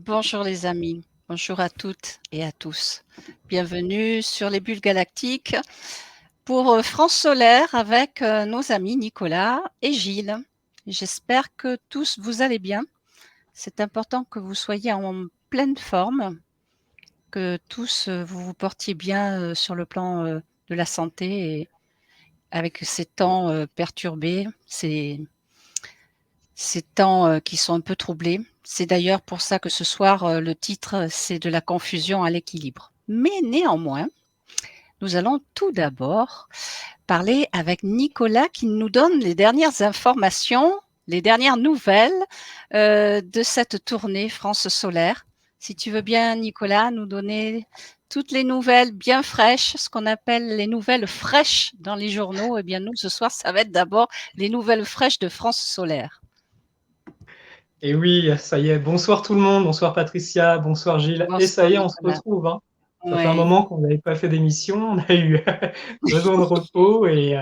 Bonjour les amis, bonjour à toutes et à tous. Bienvenue sur les bulles galactiques pour France Solaire avec nos amis Nicolas et Gilles. J'espère que tous vous allez bien. C'est important que vous soyez en pleine forme, que tous vous vous portiez bien sur le plan de la santé et avec ces temps perturbés, ces temps qui sont un peu troublés. C'est d'ailleurs pour ça que ce soir, le titre, c'est de la confusion à l'équilibre. Mais néanmoins, nous allons tout d'abord parler avec Nicolas qui nous donne les dernières informations, les dernières nouvelles de cette tournée France Solaire. Si tu veux bien, Nicolas, nous donner toutes les nouvelles bien fraîches, ce qu'on appelle les nouvelles fraîches dans les journaux, eh bien nous, ce soir, ça va être d'abord les nouvelles fraîches de France Solaire. Et oui, ça y est. Bonsoir tout le monde. Bonsoir Patricia. Bonsoir Gilles. Et ça Bonsoir y est, on se Nicolas. retrouve, hein. Ça fait un Ouais. moment qu'on n'avait pas fait d'émission. On a eu besoin de repos et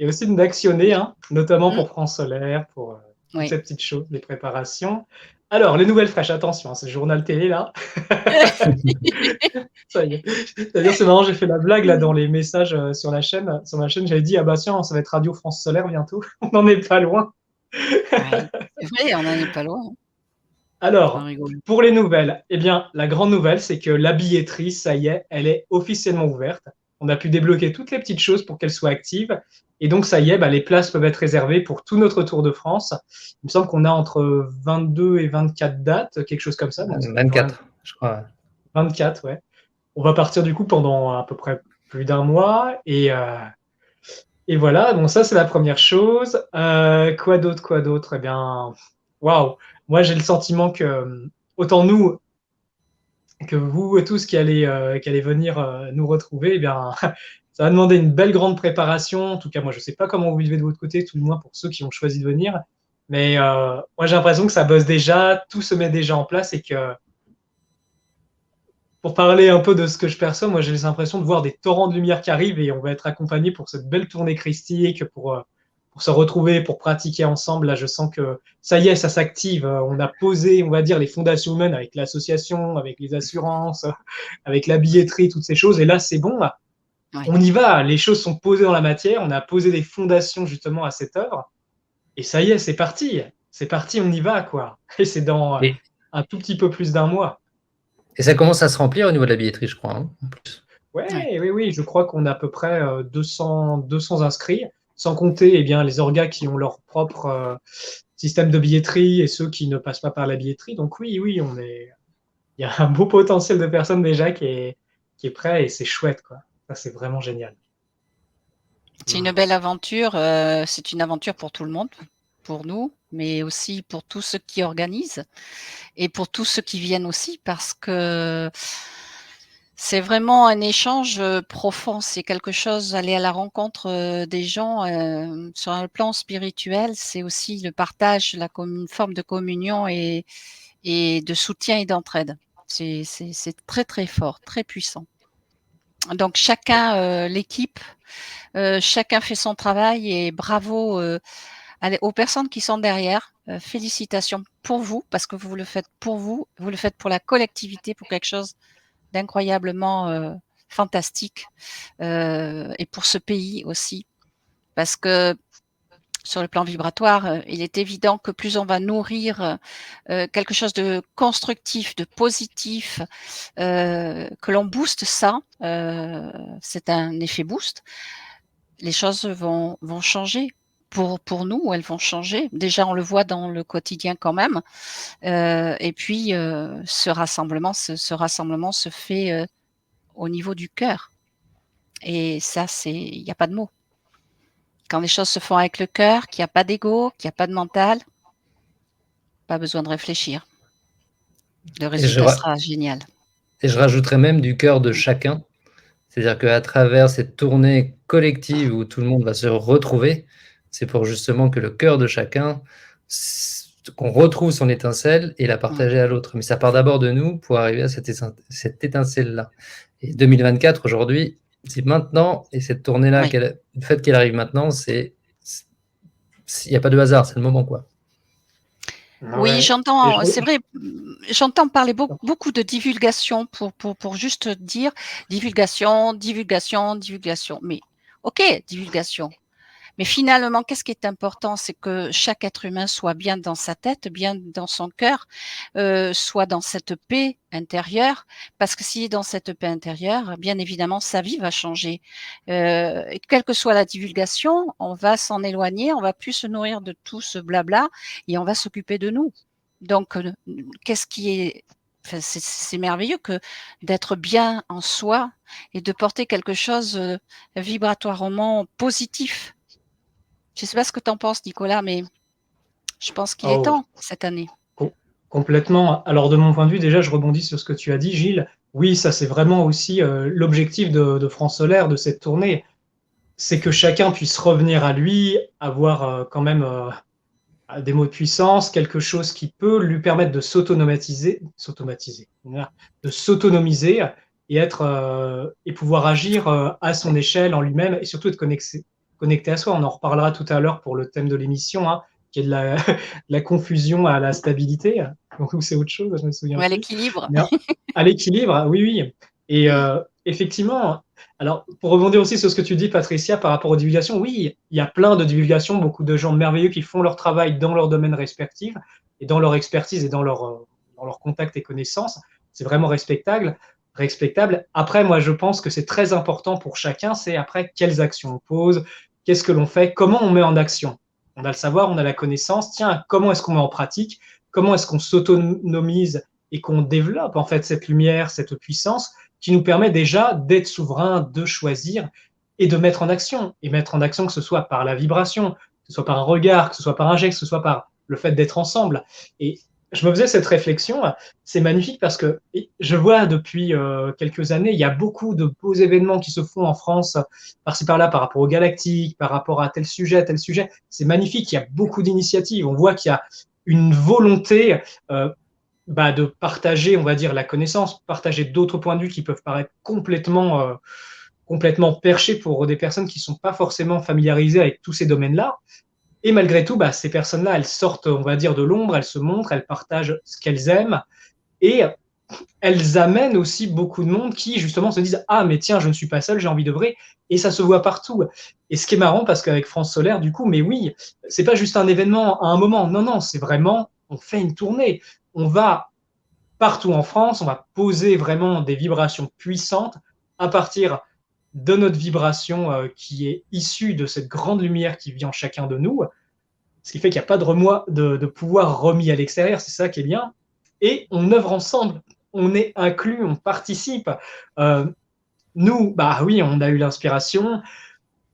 aussi d'actionner, hein, notamment Mmh. pour France Solaire, pour toutes Oui. ces petites choses, les préparations. Alors, les nouvelles fraîches, attention, hein, c'est le journal télé là. Ça y est. C'est-à-dire, c'est marrant, j'ai fait la blague là dans les messages sur la chaîne. Sur ma chaîne, j'avais dit, ah bah tiens, ça va être Radio France Solaire bientôt. On n'en est pas loin. Ouais, c'est vrai, on n'en est pas loin, hein. On Alors, rigole. pour les nouvelles, eh bien, la grande nouvelle, c'est que la billetterie, ça y est, elle est officiellement ouverte. On a pu débloquer toutes les petites choses pour qu'elle soit active. Et donc, ça y est, bah, les places peuvent être réservées pour tout notre Tour de France. Il me semble qu'on a entre 22 et 24 dates, quelque chose comme ça. Donc, ça fait quand même 24, je crois. 24, ouais. On va partir du coup pendant à peu près plus d'un mois. Et voilà, donc ça, c'est la première chose. Quoi d'autre, quoi d'autre? Eh bien, waouh! Moi, j'ai le sentiment que, autant nous que vous tous qui allez venir nous retrouver, eh bien, ça va demander une belle grande préparation. En tout cas, moi, je ne sais pas comment vous vivez de votre côté, tout le moins pour ceux qui ont choisi de venir. Mais moi, j'ai l'impression que ça bosse déjà, tout se met déjà en place et que, pour parler un peu de ce que je perçois, moi, j'ai l'impression de voir des torrents de lumière qui arrivent et on va être accompagnés pour cette belle tournée christique, pour se retrouver, pour pratiquer ensemble. Là, je sens que ça y est, ça s'active. On a posé, on va dire, les fondations humaines avec l'association, avec les assurances, avec la billetterie, toutes ces choses. Et là, c'est bon. Là, Ouais. on y va. Les choses sont posées dans la matière. On a posé des fondations justement à cette œuvre. Et ça y est, c'est parti. C'est parti, on y va, quoi. Et c'est dans Et, un tout petit peu plus d'un mois. et ça commence à se remplir au niveau de la billetterie, je crois, hein, en plus. Ouais. Ouais, oui, oui, je crois qu'on a à peu près 200 inscrits, sans compter eh bien, les orgas qui ont leur propre système de billetterie et ceux qui ne passent pas par la billetterie. Donc oui, oui, il y a un beau potentiel de personnes déjà qui est prêt et c'est chouette, quoi. Ça, c'est vraiment génial. C'est une belle aventure, c'est une aventure pour tout le monde, pour nous, mais aussi pour tous ceux qui organisent et pour tous ceux qui viennent aussi parce que c'est vraiment un échange, profond. C'est quelque chose aller à la rencontre, des gens, sur un plan spirituel, c'est aussi le partage, une forme de communion et de soutien et d'entraide. C'est très, très fort, très puissant. Donc chacun, l'équipe, chacun fait son travail et bravo, aux personnes qui sont derrière. Félicitations pour vous parce que vous le faites pour vous, vous le faites pour la collectivité, pour quelque chose d'incroyablement, fantastique, et pour ce pays aussi. Parce que sur le plan vibratoire, il est évident que plus on va nourrir, quelque chose de constructif, de positif, que l'on booste ça, c'est un effet boost, les choses vont changer. Pour nous, elles vont changer. Déjà, on le voit dans le quotidien quand même. Et puis, ce rassemblement se fait au niveau du cœur. Et ça, il n'y a pas de mots. Quand les choses se font avec le cœur, qu'il n'y a pas d'ego, qu'il n'y a pas de mental, pas besoin de réfléchir. Le Et je, résultat sera génial. et je rajouterais même du cœur de chacun. C'est-à-dire qu'à travers cette tournée collective où tout le monde va se retrouver, c'est pour justement que le cœur de chacun, qu'on retrouve son étincelle et la Mmh. partager à l'autre. Mais ça part d'abord de nous pour arriver à cette étincelle-là. Et 2024, aujourd'hui, c'est maintenant, et cette tournée-là, Oui. le fait qu'elle arrive maintenant, il n'y a pas de hasard, c'est le moment, quoi. Ah Oui, ouais. Et j'entends, c'est vrai, j'entends parler beaucoup de divulgation pour juste dire divulgation, divulgation, divulgation. Mais ok, divulgation. Mais finalement, qu'est-ce qui est important? C'est que chaque être humain soit bien dans sa tête, bien dans son cœur, soit dans cette paix intérieure. Parce que s'il est dans cette paix intérieure, bien évidemment, sa vie va changer. Quelle que soit la divulgation, on va s'en éloigner, on va plus se nourrir de tout ce blabla et on va s'occuper de nous. Donc, qu'est-ce qui est... Enfin, c'est merveilleux que d'être bien en soi et de porter quelque chose vibratoirement positif. Je ne sais pas ce que tu en penses, Nicolas, mais je pense qu'il est temps cette année. Complètement. Alors, de mon point de vue, déjà, je rebondis sur ce que tu as dit, Gilles. Oui, ça, c'est vraiment aussi l'objectif de France Solaire, de cette tournée. C'est que chacun puisse revenir à lui, avoir quand même des mots de puissance, quelque chose qui peut lui permettre de de s'autonomiser et et pouvoir agir à son échelle en lui-même et surtout être connecté à soi. On en reparlera tout à l'heure pour le thème de l'émission, hein, qui est de la confusion à la stabilité. Donc c'est autre chose, je me souviens. Ouais, l'équilibre. À l'équilibre, oui, oui. Et effectivement, alors pour rebondir aussi sur ce que tu dis, Patricia, par rapport aux divulgations, oui, il y a plein de divulgations, beaucoup de gens merveilleux qui font leur travail dans leur domaine respectif et dans leur expertise et dans leur contact et connaissances. C'est vraiment respectable. Après, moi, je pense que c'est très important pour chacun, c'est après quelles actions on pose, qu'est-ce que l'on fait, comment on met en action. On a le savoir, on a la connaissance. Tiens, comment est-ce qu'on met en pratique? Comment est-ce qu'on s'autonomise et qu'on développe en fait cette lumière, cette puissance qui nous permet déjà d'être souverain, de choisir et de mettre en action. Et mettre en action que ce soit par la vibration, que ce soit par un regard, que ce soit par un geste, que ce soit par le fait d'être ensemble. Et je me faisais cette réflexion, c'est magnifique parce que je vois depuis quelques années, il y a beaucoup de beaux événements qui se font en France, par-ci par-là, par rapport aux galactiques, par rapport à tel sujet, tel sujet. C'est magnifique, il y a beaucoup d'initiatives. On voit qu'il y a une volonté de partager, on va dire, la connaissance, partager d'autres points de vue qui peuvent paraître complètement perchés pour des personnes qui ne sont pas forcément familiarisées avec tous ces domaines-là. Et malgré tout, ces personnes-là, elles sortent, on va dire, de l'ombre, elles se montrent, elles partagent ce qu'elles aiment et elles amènent aussi beaucoup de monde qui, justement, se disent « Ah, mais tiens, je ne suis pas seul, j'ai envie d'œuvrer. » Et ça se voit partout. Et ce qui est marrant, parce qu'avec France Solaire, du coup, mais oui, c'est pas juste un événement à un moment. Non, non, c'est vraiment, on fait une tournée. On va partout en France, on va poser vraiment des vibrations puissantes à partir de notre vibration qui est issue de cette grande lumière qui vit en chacun de nous, ce qui fait qu'il n'y a pas de pouvoir remis à l'extérieur, c'est ça qui est bien, et on œuvre ensemble, on est inclus, on participe. Nous, oui, on a eu l'inspiration,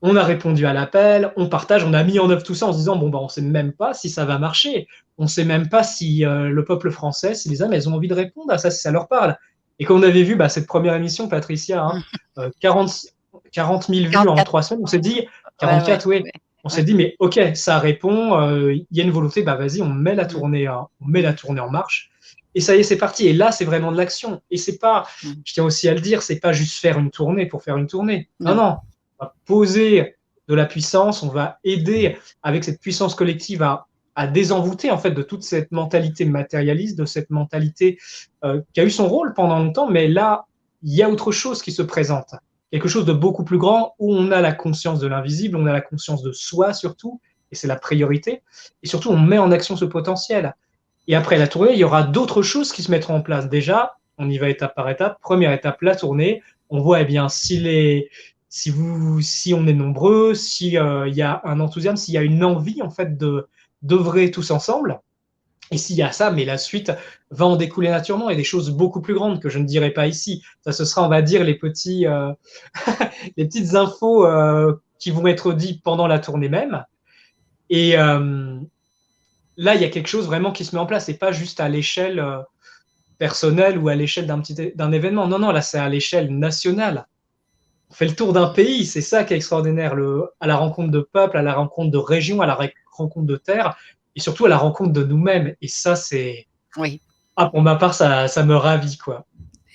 on a répondu à l'appel, on partage, on a mis en œuvre tout ça en se disant, on ne sait même pas si ça va marcher, on ne sait même pas si le peuple français, si les âmes, elles ont envie de répondre à ça, si ça leur parle. Et comme on avait vu cette première émission, Patricia, 40 000 vues 44. en 3 semaines, on s'est dit, 44, oui. On s'est dit, mais ok, ça répond, il y a une volonté, vas-y, on met la tournée en marche. Et ça y est, c'est parti. Et là, c'est vraiment de l'action. Et c'est pas, je tiens aussi à le dire, c'est pas juste faire une tournée pour faire une tournée. Non, non. On va poser de la puissance, on va aider avec cette puissance collective à désenvoûter en fait de toute cette mentalité matérialiste, de cette mentalité qui a eu son rôle pendant longtemps, mais là, il y a autre chose qui se présente. Quelque chose de beaucoup plus grand où on a la conscience de l'invisible, on a la conscience de soi surtout, et c'est la priorité. Et surtout, on met en action ce potentiel. Et après la tournée, il y aura d'autres choses qui se mettront en place. Déjà, on y va étape par étape. Première étape, la tournée. On voit, si on est nombreux, s'il y a un enthousiasme, s'il y a une envie en fait d'œuvrer tous ensemble. Et s'il y a ça, mais la suite va en découler naturellement et des choses beaucoup plus grandes que je ne dirai pas ici. Ça, ce sera, on va dire, les petites infos qui vont être dites pendant la tournée même. Et là, il y a quelque chose vraiment qui se met en place. C'est pas juste à l'échelle personnelle ou à l'échelle d'un événement. Non, non, là, c'est à l'échelle nationale. On fait le tour d'un pays, c'est ça qui est extraordinaire, à la rencontre de peuples, à la rencontre de régions, à la rencontre de terres, et surtout à la rencontre de nous-mêmes. Et ça, c'est... Oui. Pour ma part, ça me ravit, quoi.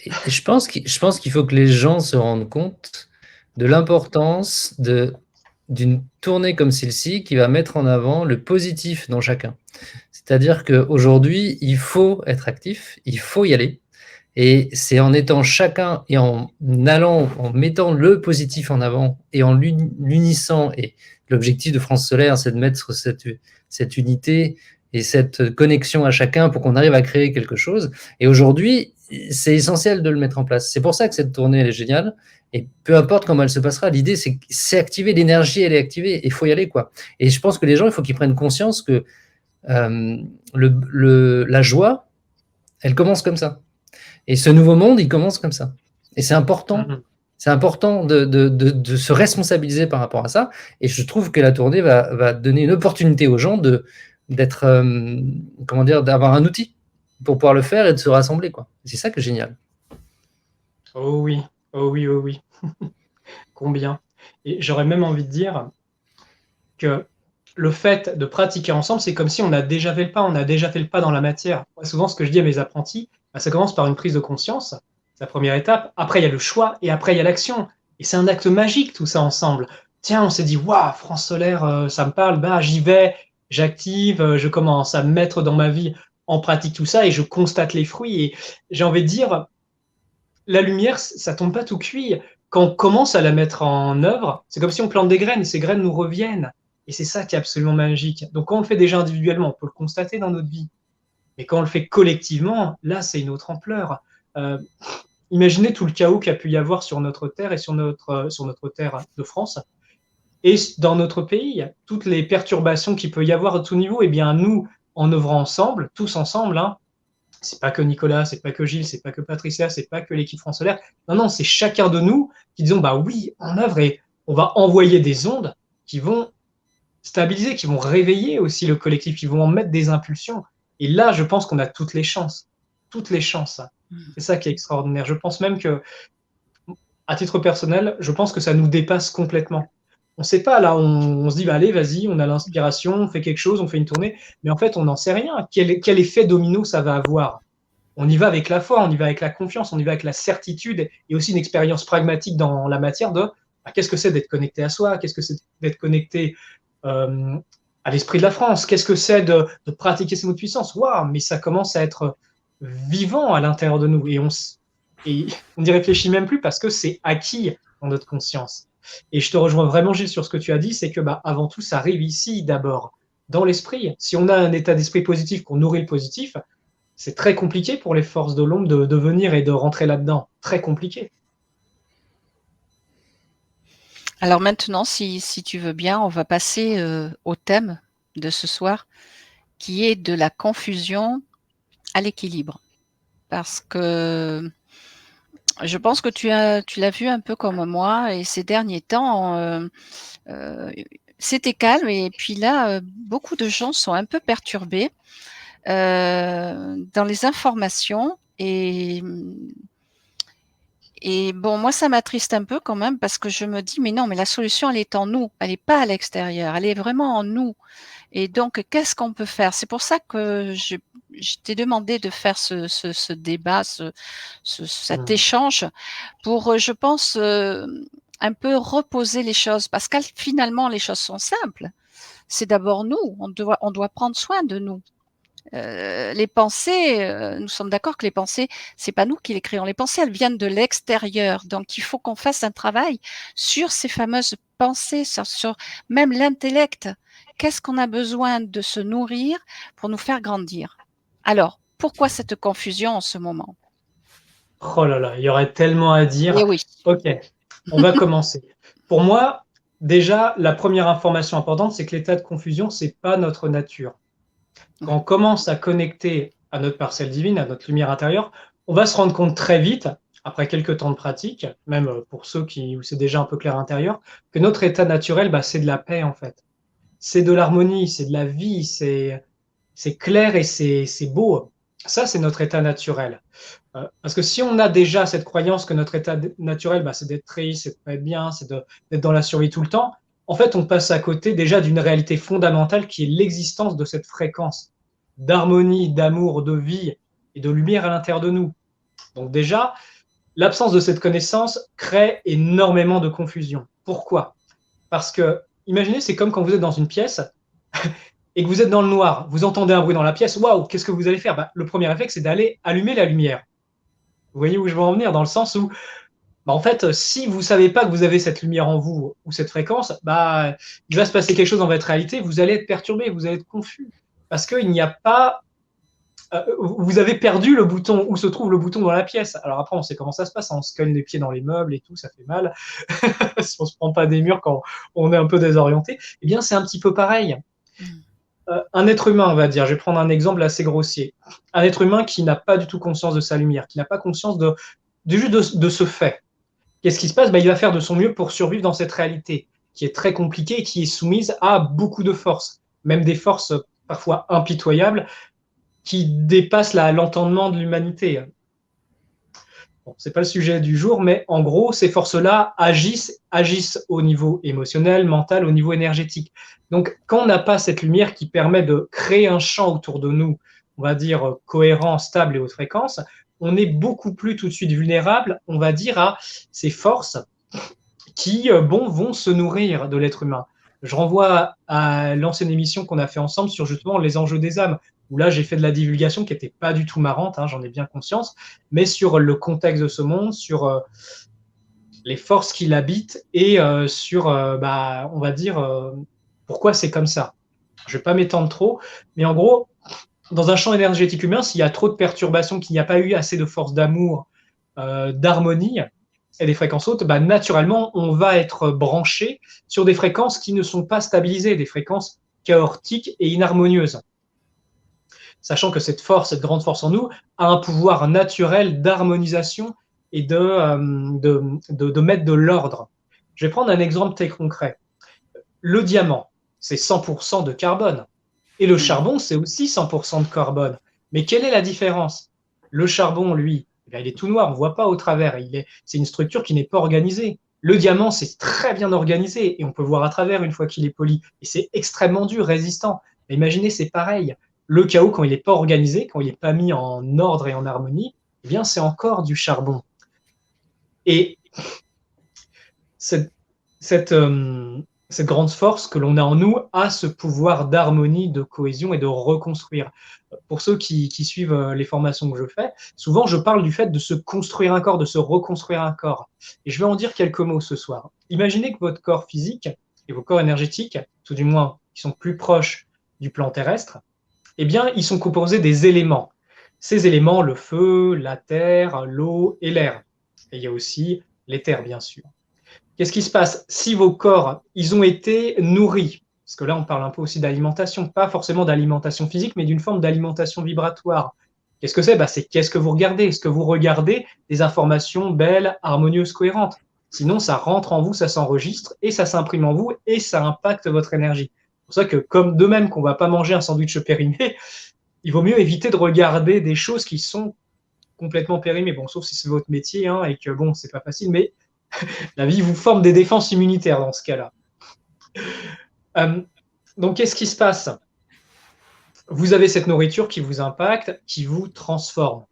Et je pense qu'il faut que les gens se rendent compte de l'importance d'une tournée comme celle-ci qui va mettre en avant le positif dans chacun. C'est-à-dire qu'aujourd'hui, il faut être actif, il faut y aller. Et c'est en étant chacun et en mettant le positif en avant et en l'unissant. Et l'objectif de France Solaire, c'est de mettre cette unité et cette connexion à chacun pour qu'on arrive à créer quelque chose. Et aujourd'hui, c'est essentiel de le mettre en place. C'est pour ça que cette tournée, elle est géniale. Et peu importe comment elle se passera, l'idée, c'est activer. L'énergie, elle est activée. Il faut y aller, quoi. Et je pense que les gens, il faut qu'ils prennent conscience que la joie, elle commence comme ça. Et ce nouveau monde, il commence comme ça. Et c'est important. C'est important de se responsabiliser par rapport à ça. Et je trouve que la tournée va donner une opportunité aux gens d'être, d'avoir un outil pour pouvoir le faire et de se rassembler, quoi. C'est ça qui est génial. Oh oui, oh oui, oh oui. Combien. Et j'aurais même envie de dire que le fait de pratiquer ensemble, c'est comme si on a déjà fait le pas, on a déjà fait le pas dans la matière. Moi, souvent, ce que je dis à mes apprentis, ça commence par une prise de conscience, c'est la première étape. Après, il y a le choix et après, il y a l'action. Et c'est un acte magique, tout ça ensemble. Tiens, on s'est dit, waouh, France Solaire, ça me parle, bah, j'y vais, j'active, je commence à me mettre dans ma vie en pratique tout ça et je constate les fruits. Et j'ai envie de dire, la lumière, ça tombe pas tout cuit. Quand on commence à la mettre en œuvre, c'est comme si on plante des graines et ces graines nous reviennent. Et c'est ça qui est absolument magique. Donc quand on le fait déjà individuellement, on peut le constater dans notre vie. Mais quand on le fait collectivement, là, c'est une autre ampleur. Imaginez tout le chaos qu'il y a pu y avoir sur notre terre et sur notre terre de France. Et dans notre pays, toutes les perturbations qu'il peut y avoir à tout niveau, eh bien nous, en œuvrant ensemble, tous ensemble, hein, c'est pas que Nicolas, c'est pas que Gilles, c'est pas que Patricia, c'est pas que l'équipe France Solaire. Non, non, c'est chacun de nous qui disons, bah oui, en œuvre, et on va envoyer des ondes qui vont stabiliser, qui vont réveiller aussi le collectif, qui vont en mettre des impulsions. Et là, je pense qu'on a toutes les chances. Toutes les chances. C'est ça qui est extraordinaire. Je pense même que, à titre personnel, je pense que ça nous dépasse complètement. On ne sait pas, là, on se dit, bah, allez, vas-y, on a l'inspiration, on fait quelque chose, on fait une tournée, mais en fait, on n'en sait rien. Quel effet domino ça va avoir? On y va avec la foi, on y va avec la confiance, on y va avec la certitude et aussi une expérience pragmatique dans la matière de bah, qu'est-ce que c'est d'être connecté à soi, qu'est-ce que c'est d'être connecté à l'esprit de la France, qu'est-ce que c'est de pratiquer ces mots de puissance. Waouh, mais ça commence à être vivant à l'intérieur de nous et on n'y réfléchit même plus parce que c'est acquis dans notre conscience. Et je te rejoins vraiment, Gilles, sur ce que tu as dit, c'est que bah, avant tout, ça arrive ici d'abord, dans l'esprit. Si on a un état d'esprit positif, qu'on nourrit le positif, c'est très compliqué pour les forces de l'ombre de venir et de rentrer là-dedans. Très compliqué. Alors maintenant, si tu veux bien, on va passer au thème de ce soir, qui est de la confusion à l'équilibre. Parce que je pense que tu l'as vu un peu comme moi, et ces derniers temps, c'était calme, et puis là, beaucoup de gens sont un peu perturbés dans les informations, et bon, moi, ça m'attriste un peu quand même, parce que je me dis, mais non, mais la solution, elle est en nous, elle n'est pas à l'extérieur, elle est vraiment en nous. Et donc, qu'est-ce qu'on peut faire? C'est pour ça que je t'ai demandé de faire ce débat, cet échange, pour, je pense, un peu reposer les choses, parce que finalement, les choses sont simples. C'est d'abord nous, on doit prendre soin de nous. Les pensées, nous sommes d'accord que les pensées, c'est pas nous qui les créons. Les pensées, elles viennent de l'extérieur. Donc, il faut qu'on fasse un travail sur ces fameuses pensées, sur même l'intellect. Qu'est-ce qu'on a besoin de se nourrir pour nous faire grandir? Alors, pourquoi cette confusion en ce moment? Oh là là, il y aurait tellement à dire. Eh oui. Ok, on va commencer. Pour moi, déjà, la première information importante, c'est que l'état de confusion, c'est pas notre nature. Quand on commence à connecter à notre parcelle divine, à notre lumière intérieure, on va se rendre compte très vite, après quelques temps de pratique, même pour ceux où c'est déjà un peu clair intérieur, que notre état naturel, bah, c'est de la paix en fait. C'est de l'harmonie, c'est de la vie, c'est clair et c'est beau. Ça, c'est notre état naturel. Parce que si on a déjà cette croyance que notre état naturel, bah, c'est d'être triste, c'est de pas être bien, c'est d'être dans la survie tout le temps, en fait, on passe à côté déjà d'une réalité fondamentale qui est l'existence de cette fréquence d'harmonie, d'amour, de vie et de lumière à l'intérieur de nous. Donc déjà, l'absence de cette connaissance crée énormément de confusion. Pourquoi? Parce que, imaginez, c'est comme quand vous êtes dans une pièce et que vous êtes dans le noir, vous entendez un bruit dans la pièce, waouh, qu'est-ce que vous allez faire? Le premier réflexe, c'est d'aller allumer la lumière. Vous voyez où je veux en venir? Dans le sens où, en fait, si vous ne savez pas que vous avez cette lumière en vous ou cette fréquence, il va se passer quelque chose dans votre réalité, vous allez être perturbé, vous allez être confus. Parce qu'il n'y a pas vous avez perdu le bouton, où se trouve le bouton dans la pièce. Alors après, on sait comment ça se passe, on se cogne les pieds dans les meubles et tout, ça fait mal. Si on se prend pas des murs quand on est un peu désorienté, eh bien c'est un petit peu pareil. Un être humain, on va dire, je vais prendre un exemple assez grossier. Un être humain qui n'a pas du tout conscience de sa lumière, qui n'a pas conscience de ce fait. Qu'est-ce qui se passe? Il va faire de son mieux pour survivre dans cette réalité, qui est très compliquée et qui est soumise à beaucoup de forces, même des forces parfois impitoyables, qui dépassent l'entendement de l'humanité. Bon, ce n'est pas le sujet du jour, mais en gros, ces forces-là agissent au niveau émotionnel, mental, au niveau énergétique. Donc, quand on n'a pas cette lumière qui permet de créer un champ autour de nous, on va dire cohérent, stable et haute fréquence, on est beaucoup plus tout de suite vulnérable, on va dire, à ces forces qui vont se nourrir de l'être humain. Je renvoie à l'ancienne émission qu'on a fait ensemble sur justement les enjeux des âmes, où là j'ai fait de la divulgation qui n'était pas du tout marrante, j'en ai bien conscience, mais sur le contexte de ce monde, sur les forces qui l'habitent et sur, on va dire, pourquoi c'est comme ça. Je ne vais pas m'étendre trop, mais en gros, dans un champ énergétique humain, s'il y a trop de perturbations, qu'il n'y a pas eu assez de force d'amour, d'harmonie, et des fréquences hautes, naturellement, on va être branché sur des fréquences qui ne sont pas stabilisées, des fréquences chaotiques et inharmonieuses. Sachant que cette force, cette grande force en nous, a un pouvoir naturel d'harmonisation et de mettre de l'ordre. Je vais prendre un exemple très concret. Le diamant, c'est 100% de carbone. Et le charbon, c'est aussi 100% de carbone. Mais quelle est la différence? Le charbon, lui, il est tout noir, on ne voit pas au travers. C'est une structure qui n'est pas organisée. Le diamant, c'est très bien organisé et on peut voir à travers une fois qu'il est poli. Et c'est extrêmement dur, résistant. Mais imaginez, c'est pareil. Le chaos, quand il n'est pas organisé, quand il n'est pas mis en ordre et en harmonie, eh bien, c'est encore du charbon. Et cette grande force que l'on a en nous a ce pouvoir d'harmonie, de cohésion et de reconstruire. Pour ceux qui suivent les formations que je fais, souvent je parle du fait de se construire un corps, de se reconstruire un corps. Et je vais en dire quelques mots ce soir. Imaginez que votre corps physique et vos corps énergétiques, tout du moins qui sont plus proches du plan terrestre, eh bien, ils sont composés des éléments. Ces éléments, le feu, la terre, l'eau et l'air. Et il y a aussi l'éther, bien sûr. Qu'est-ce qui se passe? Si vos corps, ils ont été nourris, parce que là, on parle un peu aussi d'alimentation, pas forcément d'alimentation physique, mais d'une forme d'alimentation vibratoire. Qu'est-ce que c'est? C'est qu'est-ce que vous regardez? Est-ce que vous regardez des informations belles, harmonieuses, cohérentes? Sinon, ça rentre en vous, ça s'enregistre, et ça s'imprime en vous, et ça impacte votre énergie. C'est pour ça que, comme de même qu'on ne va pas manger un sandwich périmé, il vaut mieux éviter de regarder des choses qui sont complètement périmées. Bon, sauf si c'est votre métier, et que, bon, c'est pas facile, mais la vie vous forme des défenses immunitaires dans ce cas-là. Donc, qu'est-ce qui se passe? Vous avez cette nourriture qui vous impacte, qui vous transforme.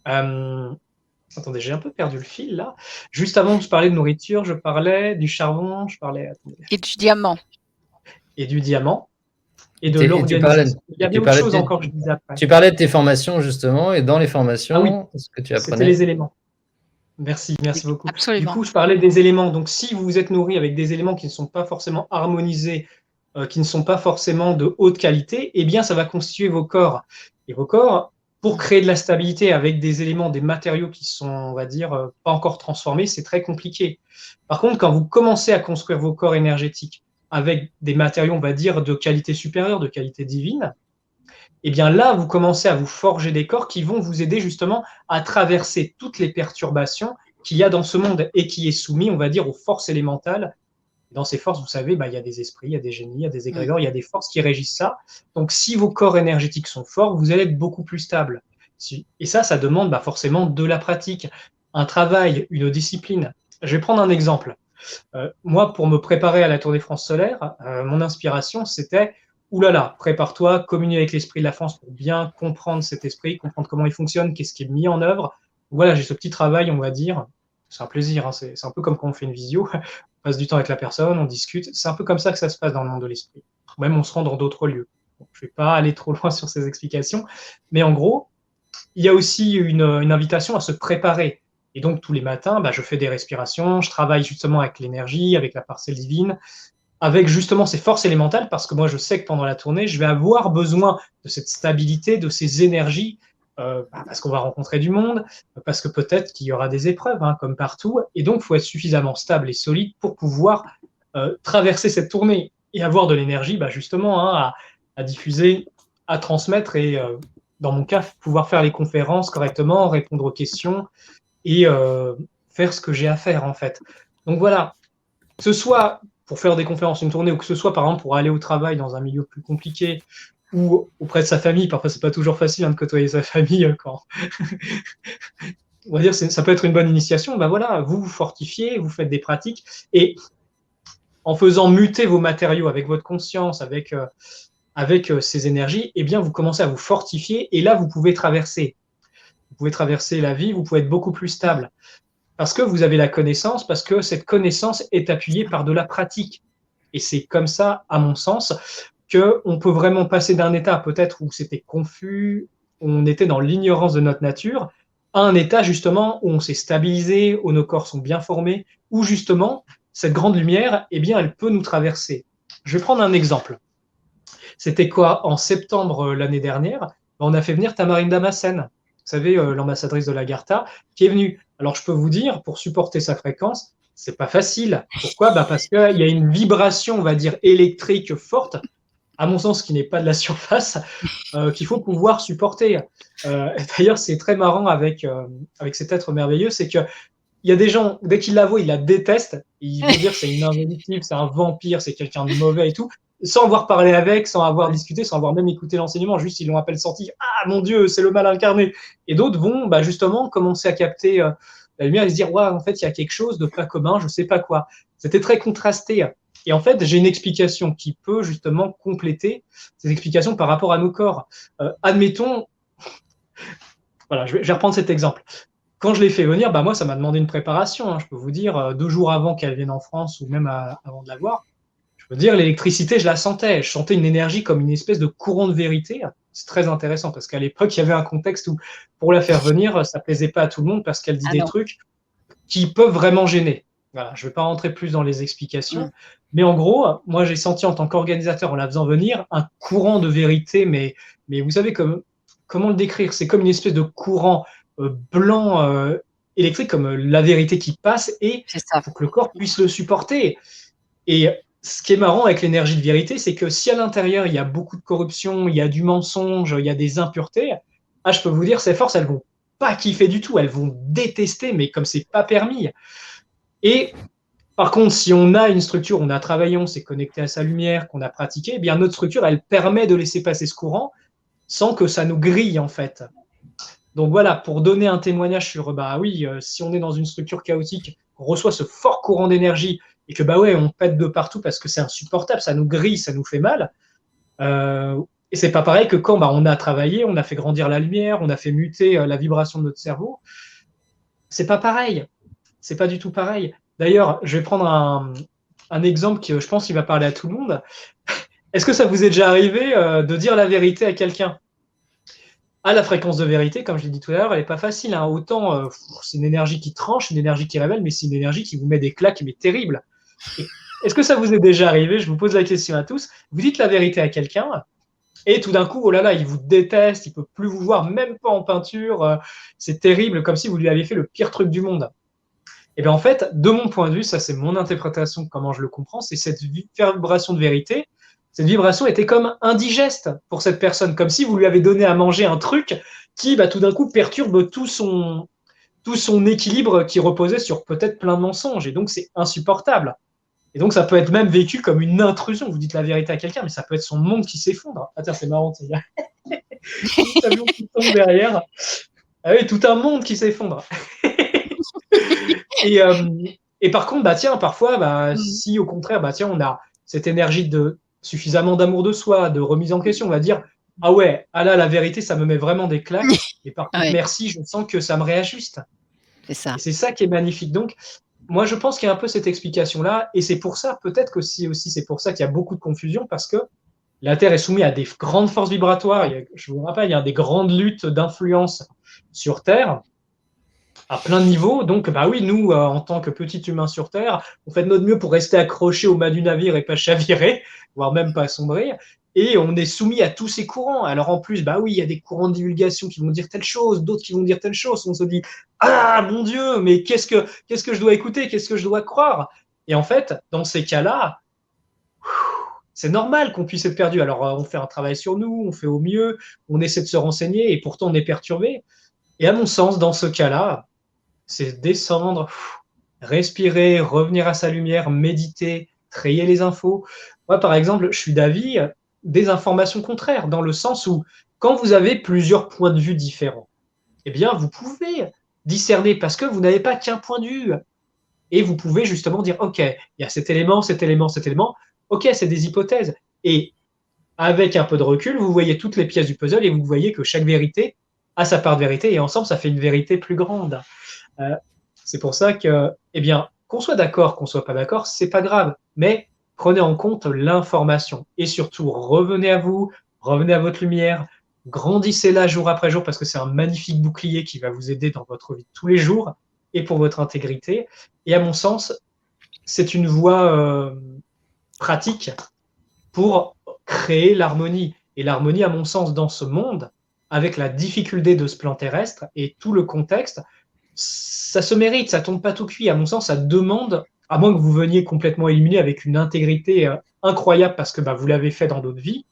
Attendez, j'ai un peu perdu le fil là. Juste avant que je parlais de nourriture, je parlais du charbon, je parlais... Et du diamant. Et du diamant. Et de l'organisation. Il y avait autre chose encore que je disais après. Tu parlais de tes formations justement, et dans les formations, ce que tu apprenais. C'était les éléments. Merci beaucoup. Absolument. Du coup, je parlais des éléments. Donc, si vous vous êtes nourri avec des éléments qui ne sont pas forcément harmonisés, qui ne sont pas forcément de haute qualité, eh bien, ça va constituer vos corps. Et vos corps, pour créer de la stabilité avec des éléments, des matériaux qui sont, on va dire, pas encore transformés, c'est très compliqué. Par contre, quand vous commencez à construire vos corps énergétiques avec des matériaux, on va dire, de qualité supérieure, de qualité divine, eh bien là, vous commencez à vous forger des corps qui vont vous aider justement à traverser toutes les perturbations qu'il y a dans ce monde et qui est soumis, on va dire, aux forces élémentales. Dans ces forces, vous savez, il y a des esprits, il y a des génies, il y a des égrégores, il y a des forces qui régissent ça. Donc, si vos corps énergétiques sont forts, vous allez être beaucoup plus stable. Et ça demande forcément de la pratique, un travail, une discipline. Je vais prendre un exemple. Moi, pour me préparer à la Tour des France solaire, mon inspiration, c'était oulala, prépare-toi, communie avec l'esprit de la France pour bien comprendre cet esprit, comprendre comment il fonctionne, qu'est-ce qui est mis en œuvre. Voilà, j'ai ce petit travail, on va dire. C'est un plaisir, c'est un peu comme quand on fait une visio. On passe du temps avec la personne, on discute. C'est un peu comme ça que ça se passe dans le monde de l'esprit. ou même on se rend dans d'autres lieux. Bon, je ne vais pas aller trop loin sur ces explications, mais en gros, il y a aussi une invitation à se préparer. Et donc, tous les matins, je fais des respirations, je travaille justement avec l'énergie, avec la parcelle divine, avec justement ces forces élémentales, parce que moi, je sais que pendant la tournée, je vais avoir besoin de cette stabilité, de ces énergies, parce qu'on va rencontrer du monde, parce que peut-être qu'il y aura des épreuves, hein, comme partout. Et donc, il faut être suffisamment stable et solide pour pouvoir traverser cette tournée et avoir de l'énergie, justement, hein, à diffuser, à transmettre et, dans mon cas, pouvoir faire les conférences correctement, répondre aux questions et faire ce que j'ai à faire, en fait. Donc voilà, que ce soit pour faire des conférences, une tournée, ou que ce soit, par exemple, pour aller au travail dans un milieu plus compliqué ou auprès de sa famille. Parfois, c'est pas toujours facile, hein, de côtoyer sa famille quand. On va dire, ça peut être une bonne initiation. Voilà, vous vous fortifiez, vous faites des pratiques et en faisant muter vos matériaux avec votre conscience, avec ces énergies, eh bien, vous commencez à vous fortifier et là, vous pouvez traverser. Vous pouvez traverser la vie, vous pouvez être beaucoup plus stable. Parce que vous avez la connaissance, parce que cette connaissance est appuyée par de la pratique. Et c'est comme ça, à mon sens, qu'on peut vraiment passer d'un état peut-être où c'était confus, où on était dans l'ignorance de notre nature, à un état justement où on s'est stabilisé, où nos corps sont bien formés, où justement, cette grande lumière, eh bien, elle peut nous traverser. Je vais prendre un exemple. C'était quoi? En septembre l'année dernière, on a fait venir Tamarine Damascène, vous savez, l'ambassadrice de l'Agartha, qui est venue. Alors, je peux vous dire, pour supporter sa fréquence, c'est pas facile. Pourquoi? Parce qu'il y a une vibration, on va dire, électrique forte, à mon sens, qui n'est pas de la surface, qu'il faut pouvoir supporter. D'ailleurs, c'est très marrant avec cet être merveilleux, c'est que il y a des gens, dès qu'ils la voient, ils la détestent. Ils vont dire c'est une involutive, c'est un vampire, c'est quelqu'un de mauvais et tout, sans avoir parlé avec, sans avoir discuté, sans avoir même écouté l'enseignement, juste ils l'ont à peine senti. Ah mon Dieu, c'est le mal incarné. Et d'autres vont justement commencer à capter la lumière et se dire ouais, en fait, il y a quelque chose de pas commun, je sais pas quoi. C'était très contrasté. Et en fait, j'ai une explication qui peut justement compléter ces explications par rapport à nos corps. Admettons, voilà, je vais reprendre cet exemple. Quand je l'ai fait venir, moi, ça m'a demandé une préparation, hein. Je peux vous dire, 2 jours avant qu'elle vienne en France ou même avant de la voir, je peux dire, l'électricité, je la sentais. Je sentais une énergie comme une espèce de courant de vérité. C'est très intéressant parce qu'à l'époque, il y avait un contexte où, pour la faire venir, ça plaisait pas à tout le monde parce qu'elle dit des trucs qui peuvent vraiment gêner. Voilà, je ne vais pas rentrer plus dans les explications, mais en gros, moi, j'ai senti en tant qu'organisateur, en la faisant venir, un courant de vérité, mais vous savez comment le décrire? C'est comme une espèce de courant blanc électrique, comme la vérité qui passe, et il faut que le corps puisse le supporter. Et ce qui est marrant avec l'énergie de vérité, c'est que si à l'intérieur, il y a beaucoup de corruption, il y a du mensonge, il y a des impuretés, je peux vous dire, ces forces, elles vont pas kiffer du tout, elles vont détester, mais comme c'est pas permis. Et par contre, si on a une structure, on a travaillé, on s'est connecté à sa lumière, qu'on a pratiqué, eh bien notre structure, elle permet de laisser passer ce courant sans que ça nous grille, en fait. Donc voilà, pour donner un témoignage sur, oui, si on est dans une structure chaotique, on reçoit ce fort courant d'énergie et que, on pète de partout parce que c'est insupportable, ça nous grille, ça nous fait mal. Et c'est pas pareil que quand on a travaillé, on a fait grandir la lumière, on a fait muter la vibration de notre cerveau. C'est pas pareil. C'est pas du tout pareil. D'ailleurs, je vais prendre un exemple qui, je pense, qu'il va parler à tout le monde. Est-ce que ça vous est déjà arrivé de dire la vérité à quelqu'un? La fréquence de vérité, comme je l'ai dit tout à l'heure, elle n'est pas facile, hein. Autant, c'est une énergie qui tranche, une énergie qui révèle, mais c'est une énergie qui vous met des claques, mais terribles. Est-ce que ça vous est déjà arrivé? Je vous pose la question à tous. Vous dites la vérité à quelqu'un, et tout d'un coup, oh là là, il vous déteste, il ne peut plus vous voir, même pas en peinture. C'est terrible, comme si vous lui aviez fait le pire truc du monde. Et bien en fait, de mon point de vue, ça c'est mon interprétation de comment je le comprends, c'est cette vibration de vérité. Cette vibration était comme indigeste pour cette personne, comme si vous lui avez donné à manger un truc qui, tout d'un coup, perturbe tout son équilibre qui reposait sur peut-être plein de mensonges. Et donc, c'est insupportable. Et donc, ça peut être même vécu comme une intrusion. Vous dites la vérité à quelqu'un, mais ça peut être son monde qui s'effondre. Ah tiens, c'est marrant, il y a tout avion qui tombe derrière. Ah oui, tout un monde qui s'effondre. Et par contre, parfois, si au contraire, on a cette énergie de suffisamment d'amour de soi, de remise en question, on va dire ah ouais, là, la vérité, ça me met vraiment des claques. Et par contre, merci, je sens que ça me réajuste. C'est ça. Et c'est ça qui est magnifique. Donc, moi, je pense qu'il y a un peu cette explication-là. Et c'est pour ça, peut-être que aussi c'est pour ça qu'il y a beaucoup de confusion, parce que La Terre est soumise à des grandes forces vibratoires. Je vous rappelle, il y a des grandes luttes d'influence sur Terre à plein de niveaux. Donc, bah oui, nous, en tant que petits humains sur Terre, on fait de notre mieux pour rester accrochés au mât du navire et pas chavirer, voire même pas sombrer. Et on est soumis à tous ces courants. Alors en plus, bah oui, il y a des courants de divulgation qui vont dire telle chose, d'autres qui vont dire telle chose. On se dit, ah mon Dieu, mais qu'est-ce que je dois écouter, qu'est-ce que je dois croire? Et en fait, dans ces cas-là, c'est normal qu'on puisse être perdu. Alors on fait un travail sur nous, on fait au mieux, on essaie de se renseigner et pourtant on est perturbé. Et à mon sens, dans ce cas-là, c'est descendre, respirer, revenir à sa lumière, méditer, trier les infos. Moi, par exemple, je suis d'avis des informations contraires, dans le sens où quand vous avez plusieurs points de vue différents, eh bien, vous pouvez discerner parce que vous n'avez pas qu'un point de vue. Et vous pouvez justement dire, OK, il y a cet élément, cet élément, cet élément. OK, c'est des hypothèses. Et avec un peu de recul, vous voyez toutes les pièces du puzzle et vous voyez que chaque vérité a sa part de vérité et ensemble, ça fait une vérité plus grande. C'est pour ça que, eh bien, qu'on soit d'accord, qu'on soit pas d'accord, c'est pas grave. Mais prenez en compte l'information et surtout revenez à vous, revenez à votre lumière, grandissez-la jour après jour parce que c'est un magnifique bouclier qui va vous aider dans votre vie de tous les jours et pour votre intégrité. Et à mon sens, c'est une voie pratique pour créer l'harmonie. Et l'harmonie, à mon sens, dans ce monde, avec la difficulté de ce plan terrestre et tout le contexte, ça se mérite, ça tombe pas tout cuit. À mon sens, ça demande, à moins que vous veniez complètement éliminé avec une intégrité incroyable parce que bah, vous l'avez fait dans d'autres vies,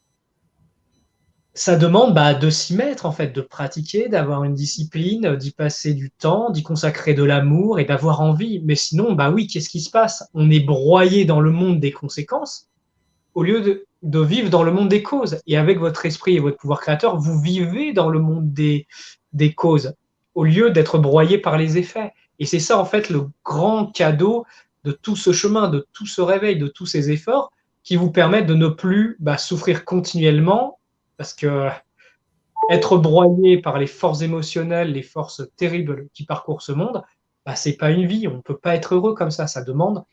ça demande bah, de s'y mettre, en fait, de pratiquer, d'avoir une discipline, d'y passer du temps, d'y consacrer de l'amour et d'avoir envie. Mais sinon, bah oui, qu'est-ce qui se passe? On est broyé dans le monde des conséquences au lieu de vivre dans le monde des causes. Et avec votre esprit et votre pouvoir créateur, vous vivez dans le monde des causes, au lieu d'être broyé par les effets. Et c'est ça, en fait, le grand cadeau de tout ce chemin, de tout ce réveil, de tous ces efforts, qui vous permettent de ne plus souffrir continuellement, parce que être broyé par les forces émotionnelles, les forces terribles qui parcourent ce monde, c'est pas une vie. On ne peut pas être heureux comme ça. Ça demande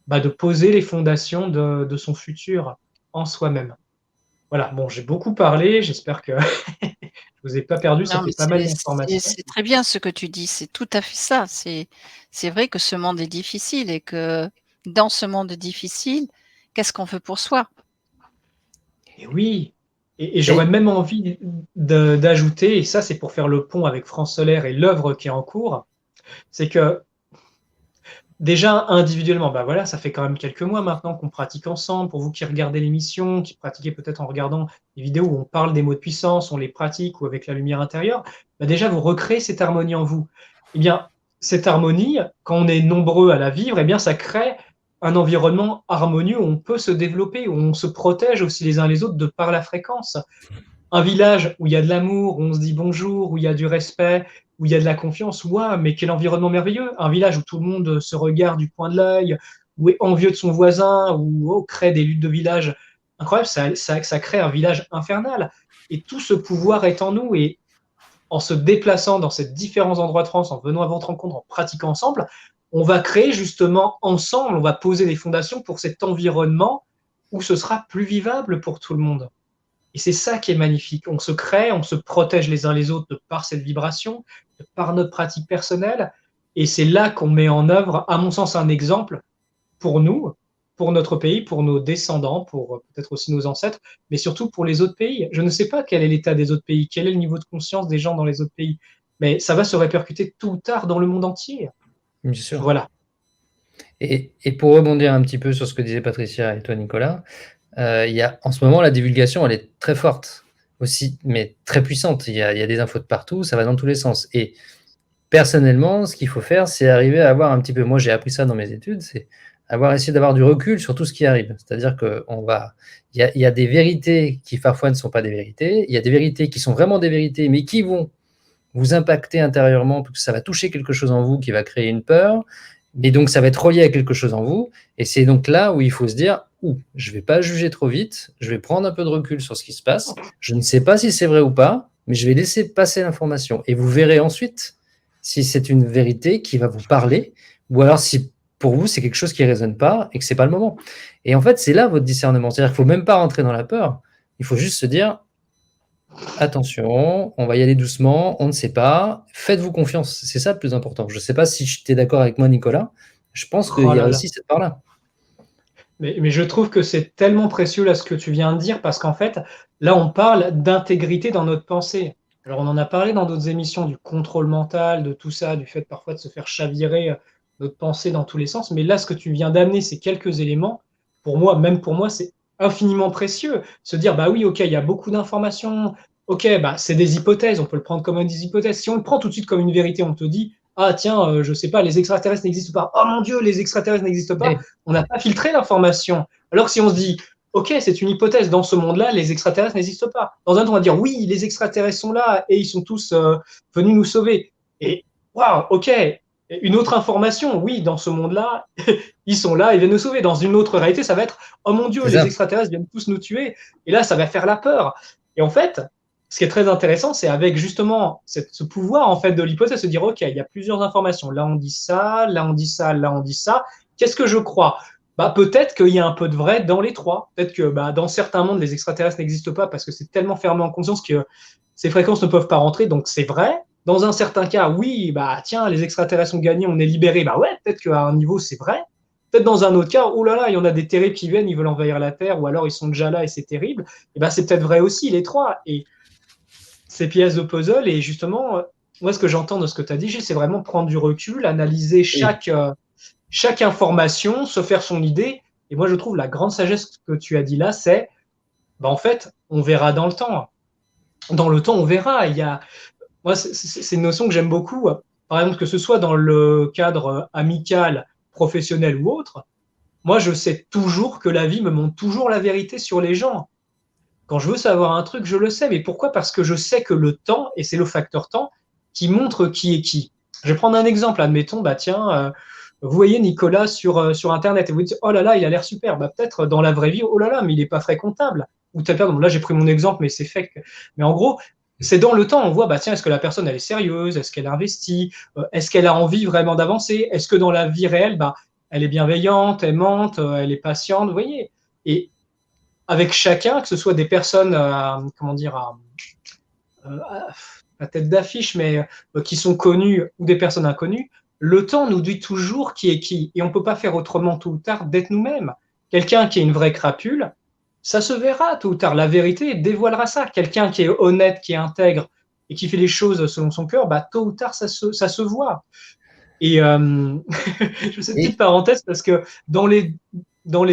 de poser les fondations de son futur en soi-même. Voilà, bon, j'ai beaucoup parlé, j'espère que je vous ai pas perdu, ça Non, mais fait pas mal c'est d'informations. c'est très bien ce que tu dis, c'est tout à fait ça. C'est vrai que ce monde est difficile et que dans ce monde difficile, qu'est-ce qu'on veut pour soi? Et oui, et Et j'aurais même envie d'ajouter, et ça c'est pour faire le pont avec France Solaire et l'œuvre qui est en cours, c'est que déjà, individuellement, voilà, ça fait quand même quelques mois maintenant qu'on pratique ensemble. Pour vous qui regardez l'émission, qui pratiquez peut-être en regardant les vidéos où on parle des mots de puissance, on les pratique ou avec la lumière intérieure, déjà, vous recréez cette harmonie en vous. Eh bien, cette harmonie, quand on est nombreux à la vivre, eh bien, ça crée un environnement harmonieux où on peut se développer, où on se protège aussi les uns les autres de par la fréquence. Un village où il y a de l'amour, où on se dit bonjour, où il y a du respect, où il y a de la confiance, waouh, mais quel environnement merveilleux! Un village où tout le monde se regarde du coin de l'œil, où est envieux de son voisin, où crée des luttes de village incroyables, ça crée un village infernal. Et tout ce pouvoir est en nous. Et en se déplaçant dans ces différents endroits de France, en venant à votre rencontre, en pratiquant ensemble, on va créer justement ensemble, on va poser les fondations pour cet environnement où ce sera plus vivable pour tout le monde. Et c'est ça qui est magnifique. On se crée, on se protège les uns les autres de par cette vibration, de par notre pratique personnelle. Et c'est là qu'on met en œuvre, à mon sens, un exemple pour nous, pour notre pays, pour nos descendants, pour peut-être aussi nos ancêtres, mais surtout pour les autres pays. Je ne sais pas quel est l'état des autres pays, quel est le niveau de conscience des gens dans les autres pays, mais ça va se répercuter tôt ou tard dans le monde entier. bien sûr. Voilà. Et pour rebondir un petit peu sur ce que disaient Patricia et toi, Nicolas, il y a, en ce moment, la divulgation, elle est très forte aussi, mais très puissante. Il y a des infos de partout, ça va dans tous les sens. Et personnellement, ce qu'il faut faire, c'est arriver à avoir un petit peu, moi j'ai appris ça dans mes études, c'est essayé d'avoir du recul sur tout ce qui arrive. C'est-à-dire il y a des vérités qui parfois ne sont pas des vérités, il y a des vérités qui sont vraiment des vérités, mais qui vont vous impacter intérieurement, parce que ça va toucher quelque chose en vous qui va créer une peur, mais donc ça va être relié à quelque chose en vous, et c'est donc là où il faut se dire, je ne vais pas juger trop vite, je vais prendre un peu de recul sur ce qui se passe, je ne sais pas si c'est vrai ou pas, mais je vais laisser passer l'information, et vous verrez ensuite si c'est une vérité qui va vous parler, ou alors si pour vous c'est quelque chose qui ne résonne pas, et que ce n'est pas le moment. Et en fait, c'est là votre discernement, c'est-à-dire qu'il ne faut même pas rentrer dans la peur, Il faut juste se dire, attention, on va y aller doucement, on ne sait pas, faites-vous confiance. C'est ça le plus important. Je ne sais pas si tu es d'accord avec moi, Nicolas. Je pense qu'il Oh y a là là. aussi cette part-là. Mais je trouve que c'est tellement précieux là ce que tu viens de dire parce qu'en fait, là, on parle d'intégrité dans notre pensée. Alors, on en a parlé dans d'autres émissions du contrôle mental, de tout ça, du fait parfois de se faire chavirer notre pensée dans tous les sens. Mais là, ce que tu viens d'amener, ces quelques éléments, pour moi, même pour moi, c'est infiniment précieux. Se dire, bah oui, ok, il y a beaucoup d'informations. Ok, bah c'est des hypothèses. On peut le prendre comme des hypothèses. Si on le prend tout de suite comme une vérité, on te dit, ah tiens, je sais pas, les extraterrestres n'existent pas. Oh mon Dieu, les extraterrestres n'existent pas. Eh, On n'a pas filtré l'information. Alors que si on se dit, OK, c'est une hypothèse, dans ce monde-là, les extraterrestres n'existent pas. Dans un temps, on va dire, oui, les extraterrestres sont là et ils sont tous venus nous sauver. Et waouh, OK, une autre information, oui, dans ce monde-là, ils sont là, ils viennent nous sauver. Dans une autre réalité, ça va être, oh mon Dieu, c'est les ça. extraterrestres viennent tous nous tuer. Et là, ça va faire la peur. Et en fait, ce qui est très intéressant, c'est avec justement ce pouvoir en fait de l'hypothèse, se dire, OK, il y a plusieurs informations. Là, on dit ça, là, on dit ça, là, on dit ça. Qu'est-ce que je crois? Bah, peut-être qu'il y a un peu de vrai dans les trois. Peut-être que bah, dans certains mondes, les extraterrestres n'existent pas parce que c'est tellement fermé en conscience que ces fréquences ne peuvent pas rentrer, donc c'est vrai. Dans un certain cas, oui, bah tiens, les extraterrestres ont gagné, on est libérés. Bah ouais, peut-être qu'à un niveau, c'est vrai. Peut-être dans un autre cas, oh là là, il y en a des terribles qui viennent, ils veulent envahir la Terre, ou alors ils sont déjà là et c'est terrible. Et ben c'est peut-être vrai aussi, les trois. Et ces pièces de puzzle, et justement, moi, ce que j'entends de ce que tu as dit, Gilles, c'est vraiment prendre du recul, analyser Oui, chaque information, se faire son idée. Et moi, je trouve la grande sagesse que tu as dit là, c'est, bah, en fait, on verra dans le temps. Dans le temps, on verra. Moi, c'est une notion que j'aime beaucoup. Par exemple, que ce soit dans le cadre amical, professionnel ou autre, moi, je sais toujours que la vie me montre toujours la vérité sur les gens. Quand je veux savoir un truc, je le sais. Mais pourquoi? Parce que je sais que le temps, et c'est le facteur temps, qui montre qui est qui. Je vais prendre un exemple. Admettons, bah tiens, vous voyez Nicolas sur Internet et vous dites, oh là là, il a l'air super. Bah, peut-être dans la vraie vie, oh là là, mais il n'est pas fréquentable. Ou pardon, là, j'ai pris mon exemple, mais c'est fake. Mais en gros, c'est dans le temps, on voit, bah tiens, est-ce que la personne, elle est sérieuse? Est-ce qu'elle investit? Est-ce qu'elle a envie vraiment d'avancer? Est-ce que dans la vie réelle, bah, elle est bienveillante, aimante, elle est patiente, vous voyez? Et avec chacun, que ce soit des personnes, comment dire, à tête d'affiche, mais qui sont connues ou des personnes inconnues, le temps nous dit toujours qui est qui. Et on ne peut pas faire autrement tôt ou tard d'être nous-mêmes. Quelqu'un qui est une vraie crapule, ça se verra tôt ou tard. La vérité dévoilera ça. Quelqu'un qui est honnête, qui est intègre et qui fait les choses selon son cœur, bah, tôt ou tard, ça se voit. Et je fais cette petite et parenthèse parce que dans les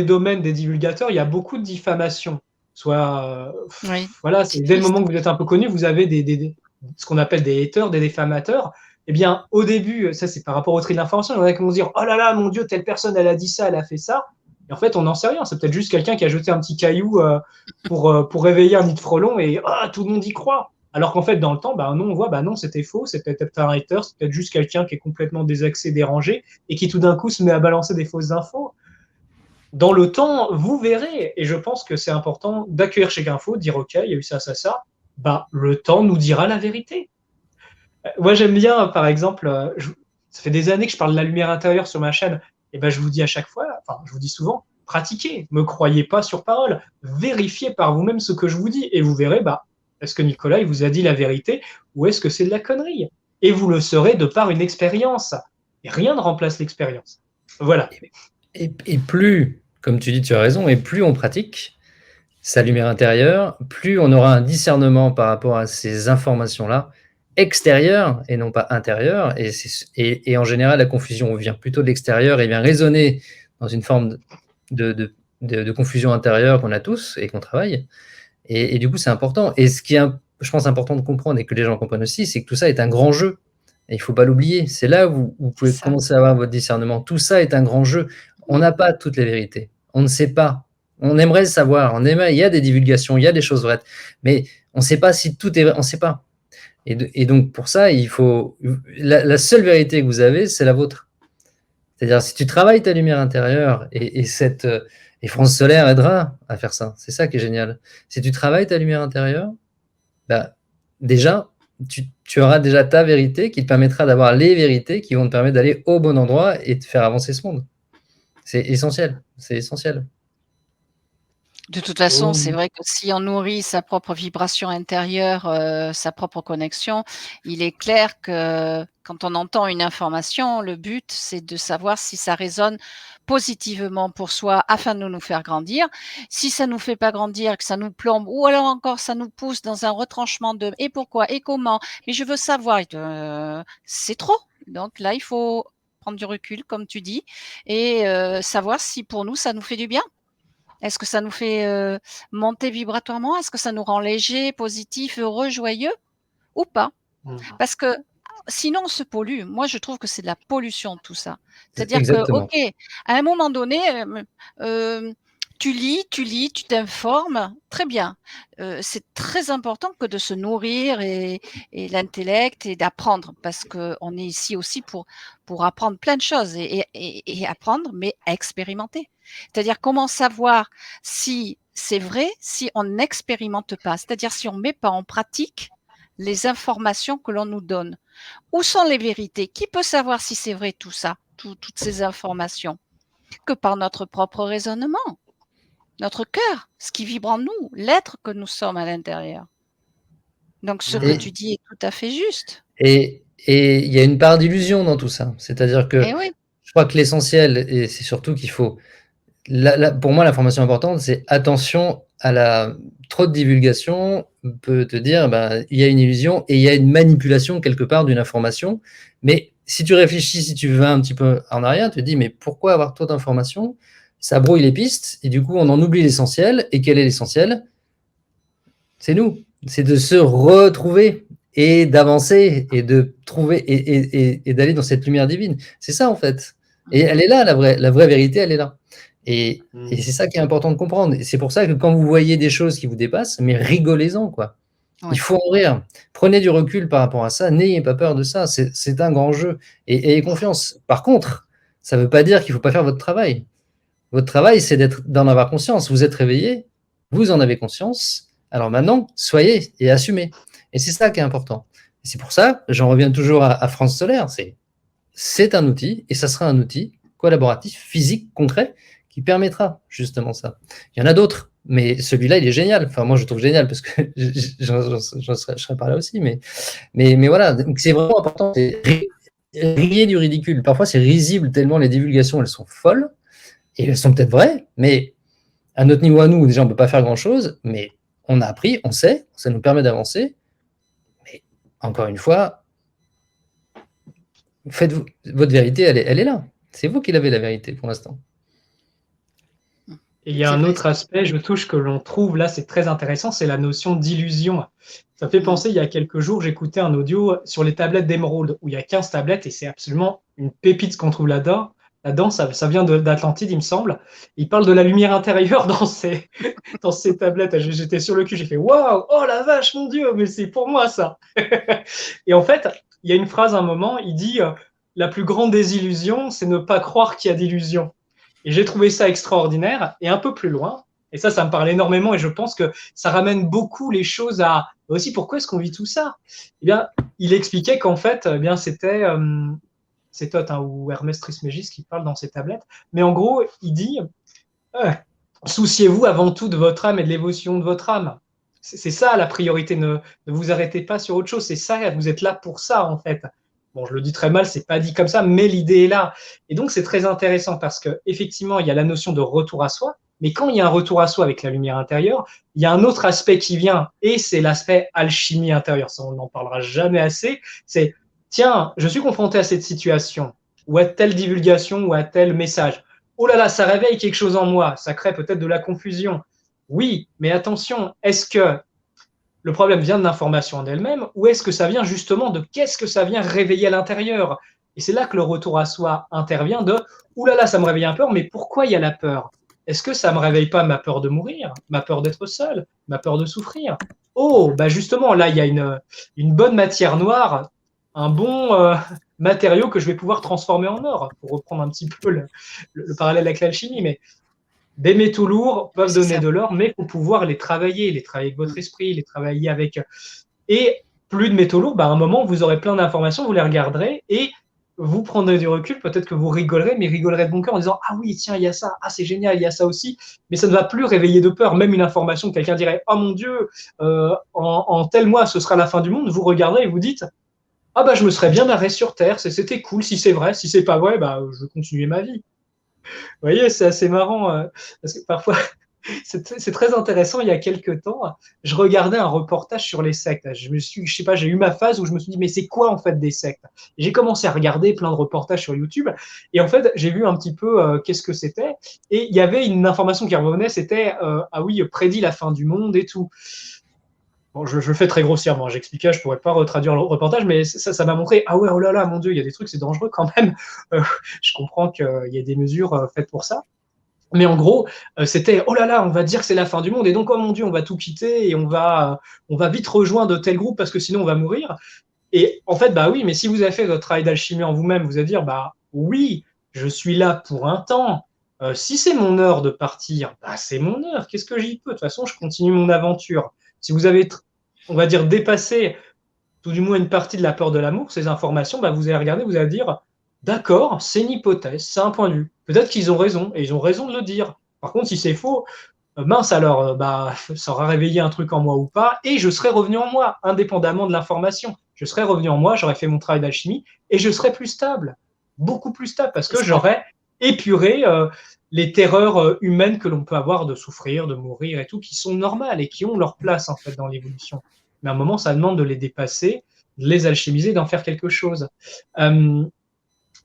domaines des divulgateurs, il y a beaucoup de diffamation. Soit, Oui, voilà, c'est dès le triste. moment que vous êtes un peu connu, vous avez ce qu'on appelle des haters, des défamateurs. Eh bien, au début, ça c'est par rapport au tri de l'information, il y en a qui vont se dire, oh là là, mon Dieu, telle personne, elle a dit ça, elle a fait ça. Et en fait, on n'en sait rien. C'est peut-être juste quelqu'un qui a jeté un petit caillou pour réveiller un nid de frelons et tout le monde y croit. Alors qu'en fait, dans le temps, bah non, on voit, bah non, c'était faux, c'est peut-être un hater, c'est peut-être juste quelqu'un qui est complètement désaxé, dérangé, et qui tout d'un coup se met à balancer des fausses infos. Dans le temps, vous verrez, et je pense que c'est important d'accueillir chaque info, de dire ok, il y a eu ça, ça, ça, bah le temps nous dira la vérité. Moi j'aime bien, par exemple, ça fait des années que je parle de la lumière intérieure sur ma chaîne, et ben je vous dis à chaque fois, enfin je vous dis souvent, pratiquez, me croyez pas sur parole, vérifiez par vous-même ce que je vous dis, et vous verrez, bah est-ce que Nicolas il vous a dit la vérité ou est-ce que c'est de la connerie? Et vous le saurez de par une expérience. Et rien ne remplace l'expérience. Voilà. et plus, comme tu dis, tu as raison, et plus on pratique sa lumière intérieure, plus on aura un discernement par rapport à ces informations-là, extérieures et non pas intérieures. Et en général, la confusion vient plutôt de l'extérieur et vient résonner dans une forme de confusion intérieure qu'on a tous et qu'on travaille. Et du coup, c'est important. Et ce qui est, je pense, important de comprendre et que les gens comprennent aussi, c'est que tout ça est un grand jeu. Et il ne faut pas l'oublier. C'est là où vous C'est pouvez ça. commencer à avoir votre discernement. Tout ça est un grand jeu. On n'a pas toutes les vérités. On ne sait pas. On aimerait le savoir. Il y a des divulgations, il y a des choses vraies. Mais on ne sait pas si tout est vrai. On ne sait pas. Et donc, pour ça, il faut. La seule vérité que vous avez, c'est la vôtre. C'est-à-dire, si tu travailles ta lumière intérieure, et France Solaire aidera à faire ça. C'est ça qui est génial. Si tu travailles ta lumière intérieure, bah, déjà, tu auras déjà ta vérité qui te permettra d'avoir les vérités qui vont te permettre d'aller au bon endroit et de faire avancer ce monde. C'est essentiel. C'est essentiel. De toute façon, Oh c'est oui. vrai que si on nourrit sa propre vibration intérieure, sa propre connexion, il est clair que quand on entend une information, le but, c'est de savoir si ça résonne positivement pour soi afin de nous faire grandir. Si ça nous fait pas grandir, que ça nous plombe ou alors encore ça nous pousse dans un retranchement de: «Et pourquoi? Et comment? Mais je veux savoir», c'est trop. Donc là, il faut prendre du recul comme tu dis et savoir si pour nous ça nous fait du bien. Est-ce que ça nous fait, monter vibratoirement? Est-ce que ça nous rend léger, positif, heureux, joyeux ou pas? Mmh. Parce que sinon on se pollue. Moi, je trouve que c'est de la pollution tout ça. C'est-à-dire que, Exactement. OK, à un moment donné, tu lis, tu t'informes, très bien. C'est très important que de se nourrir et l'intellect et d'apprendre parce qu'on est ici aussi pour apprendre plein de choses et apprendre, mais à expérimenter. C'est-à-dire comment savoir si c'est vrai si on n'expérimente pas? C'est-à-dire si on met pas en pratique les informations que l'on nous donne. Où sont les vérités? Qui peut savoir si c'est vrai tout ça, toutes ces informations? Que par notre propre raisonnement, notre cœur, ce qui vibre en nous, l'être que nous sommes à l'intérieur. Donc ce que Mmh. tu dis est tout à fait juste. Et il y a une part d'illusion dans tout ça. C'est-à-dire que Eh oui, je crois que l'essentiel et c'est surtout qu'il faut pour moi, l'information importante, c'est attention à la trop de divulgation peut te dire, ben, il y a une illusion et il y a une manipulation quelque part d'une information. Mais si tu réfléchis, si tu vas un petit peu en arrière, tu te dis, mais pourquoi avoir trop d'informations? Ça brouille les pistes et du coup, on en oublie l'essentiel. Et quel est l'essentiel? C'est nous. C'est de se retrouver et d'avancer et de trouver et d'aller dans cette lumière divine. C'est ça, en fait. Et elle est là, la vraie vérité, elle est là. Et Mmh. c'est ça qui est important de comprendre. Et c'est pour ça que quand vous voyez des choses qui vous dépassent, mais rigolez-en, quoi. Il oui, faut en rire. Prenez du recul par rapport à ça. N'ayez pas peur de ça. C'est un grand jeu. Et ayez confiance. Par contre, ça ne veut pas dire qu'il ne faut pas faire votre travail. Votre travail, c'est d'en avoir conscience. Vous êtes réveillé, vous en avez conscience. Alors maintenant, soyez et assumez. Et c'est ça qui est important. Et c'est pour ça, j'en reviens toujours à France Solaire, c'est un outil, et ça sera un outil collaboratif, physique, concret, qui permettra justement ça. Il y en a d'autres, mais celui-là, il est génial. Enfin, moi, je trouve génial, parce que je serais par là aussi, mais voilà, donc c'est vraiment important, c'est riez du ridicule. Parfois, c'est risible tellement les divulgations, elles sont folles, et elles sont peut-être vraies, mais à notre niveau à nous, déjà, on ne peut pas faire grand-chose, mais on a appris, on sait, ça nous permet d'avancer. Mais encore une fois, faites-vous, votre vérité, elle est là. C'est vous qui l'avez, la vérité, pour l'instant. Et il y a c'est un vrai autre ça. aspect, je touche, que l'on trouve là, c'est très intéressant, c'est la notion d'illusion. Ça fait Mmh. penser, il y a quelques jours, j'écoutais un audio sur les tablettes d'émeraude, où il y a 15 tablettes, et c'est absolument une pépite ce qu'on trouve là-dedans. Là-dedans, ça vient d'Atlantide, il me semble. Il parle de la lumière intérieure dans ces tablettes. J'étais sur le cul, j'ai fait waouh, oh la vache, mon Dieu, mais c'est pour moi ça. Et en fait, il y a une phrase à un moment, il dit la plus grande des illusions, c'est ne pas croire qu'il y a d'illusions. Et j'ai trouvé ça extraordinaire. Et un peu plus loin, et ça me parle énormément, et je pense que ça ramène beaucoup les choses à aussi pourquoi est-ce qu'on vit tout ça. Eh bien, il expliquait qu'en fait, eh bien, c'est Thoth ou Hermès Trismégis qui parle dans ses tablettes. Mais en gros, il dit euh, souciez-vous avant tout de votre âme et de l'évolution de votre âme. C'est ça la priorité. Ne vous arrêtez pas sur autre chose. C'est ça, vous êtes là pour ça, en fait. Bon, je le dis très mal, c'est pas dit comme ça, mais l'idée est là. Et donc, c'est très intéressant parce que effectivement, il y a la notion de retour à soi. Mais quand il y a un retour à soi avec la lumière intérieure, il y a un autre aspect qui vient, et c'est l'aspect alchimie intérieure. Ça, on n'en parlera jamais assez. C'est, tiens, je suis confronté à cette situation, ou à telle divulgation, ou à tel message. Oh là là, ça réveille quelque chose en moi, ça crée peut-être de la confusion. Oui, mais attention, est-ce que le problème vient de l'information en elle-même, ou est-ce que ça vient justement de qu'est-ce que ça vient réveiller à l'intérieur? Et c'est là que le retour à soi intervient de ouh là là, ça me réveille un peur, mais pourquoi il y a la peur? Est-ce que ça me réveille pas ma peur de mourir, ma peur d'être seul, ma peur de souffrir? Oh, bah justement, là, il y a une bonne matière noire, un bon matériau que je vais pouvoir transformer en or, pour reprendre un petit peu le parallèle avec l'alchimie, mais des métaux lourds Oui, peuvent c'est donner ça. de l'or, mais il faut pouvoir les travailler avec Mmh. votre esprit, les travailler avec. Et plus de métaux lourds, bah, à un moment, vous aurez plein d'informations, vous les regarderez et vous prendrez du recul, peut-être que vous rigolerez, mais rigolerez de bon cœur en disant ah oui, tiens, il y a ça, ah c'est génial, il y a ça aussi, mais ça ne va plus réveiller de peur. Même une information, quelqu'un dirait oh mon Dieu, en tel mois ce sera la fin du monde, vous regarderez et vous dites ah bah je me serais bien marré sur Terre, c'était cool, si c'est vrai, si c'est pas vrai, bah je vais continuer ma vie. Vous voyez, c'est assez marrant, parce que parfois, c'est très intéressant. Il y a quelques temps, je regardais un reportage sur les sectes. Je sais pas, j'ai eu ma phase où je me suis dit, mais c'est quoi en fait des sectes? J'ai commencé à regarder plein de reportages sur YouTube, et en fait, j'ai vu un petit peu qu'est-ce que c'était. Et il y avait une information qui revenait, c'était ah oui, prédit la fin du monde et tout. Bon, je le fais très grossièrement, j'expliquais, je pourrais pas retraduire le reportage, mais ça m'a montré, ah ouais, oh là là, mon Dieu, il y a des trucs, c'est dangereux quand même. Euh, je comprends qu'il y a des mesures faites pour ça. Mais en gros, c'était oh là là, on va dire que c'est la fin du monde et donc oh mon Dieu, on va tout quitter et on va vite rejoindre tel groupe parce que sinon on va mourir. Et en fait, bah oui, mais si vous avez fait votre travail d'alchimie en vous-même, vous allez dire bah oui, je suis là pour un temps. Si c'est mon heure de partir, bah c'est mon heure. Qu'est-ce que j'y peux? De toute façon, je continue mon aventure. Si vous avez, on va dire, dépassé tout du moins une partie de la peur de l'amour, ces informations, bah, vous allez regarder, vous allez dire, d'accord, c'est une hypothèse, c'est un point de vue. Peut-être qu'ils ont raison, et ils ont raison de le dire. Par contre, si c'est faux, mince alors, bah, ça aura réveillé un truc en moi ou pas, et je serai revenu en moi, indépendamment de l'information. Je serais revenu en moi, j'aurais fait mon travail d'alchimie, et je serais plus stable, beaucoup plus stable, parce que j'aurais épuré les terreurs humaines que l'on peut avoir de souffrir, de mourir et tout, qui sont normales et qui ont leur place en fait dans l'évolution. Mais à un moment, ça demande de les dépasser, de les alchimiser, d'en faire quelque chose. Euh,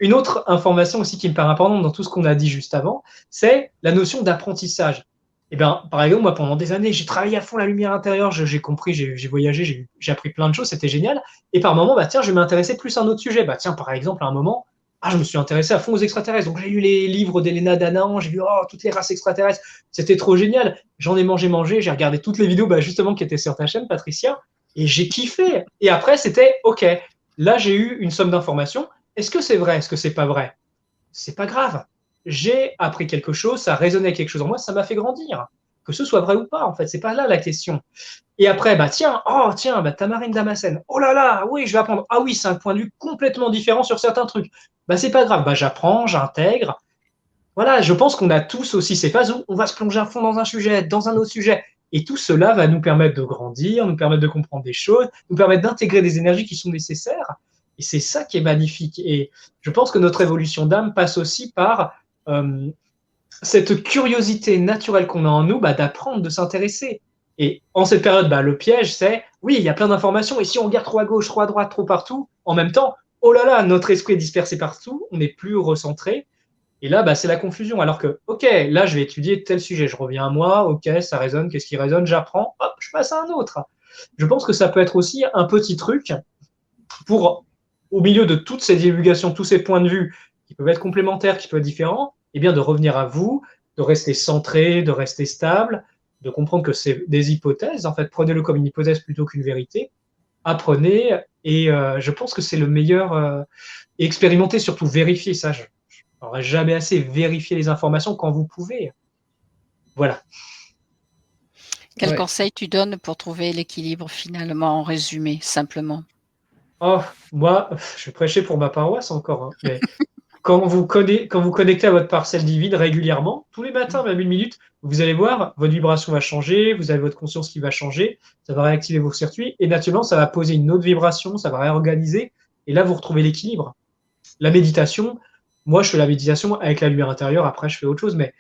une autre information aussi qui me paraît importante dans tout ce qu'on a dit juste avant, c'est la notion d'apprentissage. Et bien, par exemple, moi, pendant des années, j'ai travaillé à fond la lumière intérieure, j'ai compris, j'ai voyagé, j'ai appris plein de choses, c'était génial. Et par moment, bah, tiens, je vais m'intéresser plus à un autre sujet. Bah, tiens, par exemple, à un moment, ah, je me suis intéressé à fond aux extraterrestres. Donc, j'ai lu les livres d'Elena Danaan, j'ai vu oh, toutes les races extraterrestres. C'était trop génial. J'en ai mangé. J'ai regardé toutes les vidéos bah, justement qui étaient sur ta chaîne, Patricia, et j'ai kiffé. Et après, c'était OK. Là, j'ai eu une somme d'informations. Est-ce que c'est vrai? Est-ce que c'est pas vrai? C'est pas grave. J'ai appris quelque chose, ça a résonné avec quelque chose en moi, ça m'a fait grandir. Que ce soit vrai ou pas, en fait, c'est pas là la question. Et après, bah tiens, oh tiens, bah, Tamarine Damascène. Oh là là, oui, je vais apprendre. Ah oui, c'est un point de vue complètement différent sur certains trucs. Bah c'est pas grave, bah j'apprends, j'intègre. Voilà, je pense qu'on a tous aussi ces phases où on va se plonger à fond dans un sujet, dans un autre sujet. Et tout cela va nous permettre de grandir, nous permettre de comprendre des choses, nous permettre d'intégrer des énergies qui sont nécessaires. Et c'est ça qui est magnifique. Et je pense que notre évolution d'âme passe aussi par cette curiosité naturelle qu'on a en nous bah, d'apprendre, de s'intéresser. Et en cette période, bah, le piège, c'est, oui, il y a plein d'informations, et si on regarde trop à gauche, trop à droite, trop partout, en même temps, oh là là, notre esprit est dispersé partout, on n'est plus recentré, et là, bah, c'est la confusion. Alors que, ok, là, je vais étudier tel sujet, je reviens à moi, ok, ça résonne, qu'est-ce qui résonne, j'apprends, hop, je passe à un autre. Je pense que ça peut être aussi un petit truc pour, au milieu de toutes ces divulgations, tous ces points de vue qui peuvent être complémentaires, qui peuvent être différents, eh bien, de revenir à vous, de rester centré, de rester stable, de comprendre que c'est des hypothèses. En fait, prenez-le comme une hypothèse plutôt qu'une vérité. Apprenez, et je pense que c'est le meilleur. Et expérimentez, surtout vérifiez ça. Je n'aurais jamais assez vérifier les informations quand vous pouvez. Voilà. Quel Ouais. conseil tu donnes pour trouver l'équilibre finalement, en résumé, simplement? Oh, moi, je vais prêcher pour ma paroisse encore, hein, mais quand vous connectez à votre parcelle divine régulièrement, tous les matins, même une minute, vous allez voir, votre vibration va changer, vous avez votre conscience qui va changer, ça va réactiver vos circuits, et naturellement, ça va poser une autre vibration, ça va réorganiser, et là, vous retrouvez l'équilibre. La méditation, moi, je fais la méditation avec la lumière intérieure, après, je fais autre chose, mais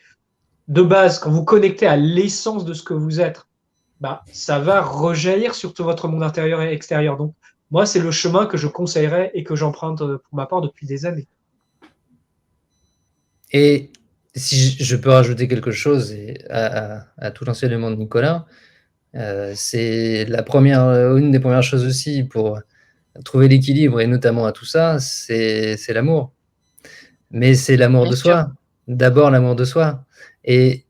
de base, quand vous connectez à l'essence de ce que vous êtes, bah, ça va rejaillir sur tout votre monde intérieur et extérieur. Donc, moi, c'est le chemin que je conseillerais et que j'emprunte pour ma part depuis des années. Et si je peux rajouter quelque chose à tout l'enseignement de Nicolas, c'est une des premières choses aussi pour trouver l'équilibre et notamment à tout ça, c'est l'amour. Mais c'est l'amour Bien de sûr. soi. D'abord l'amour de soi. Et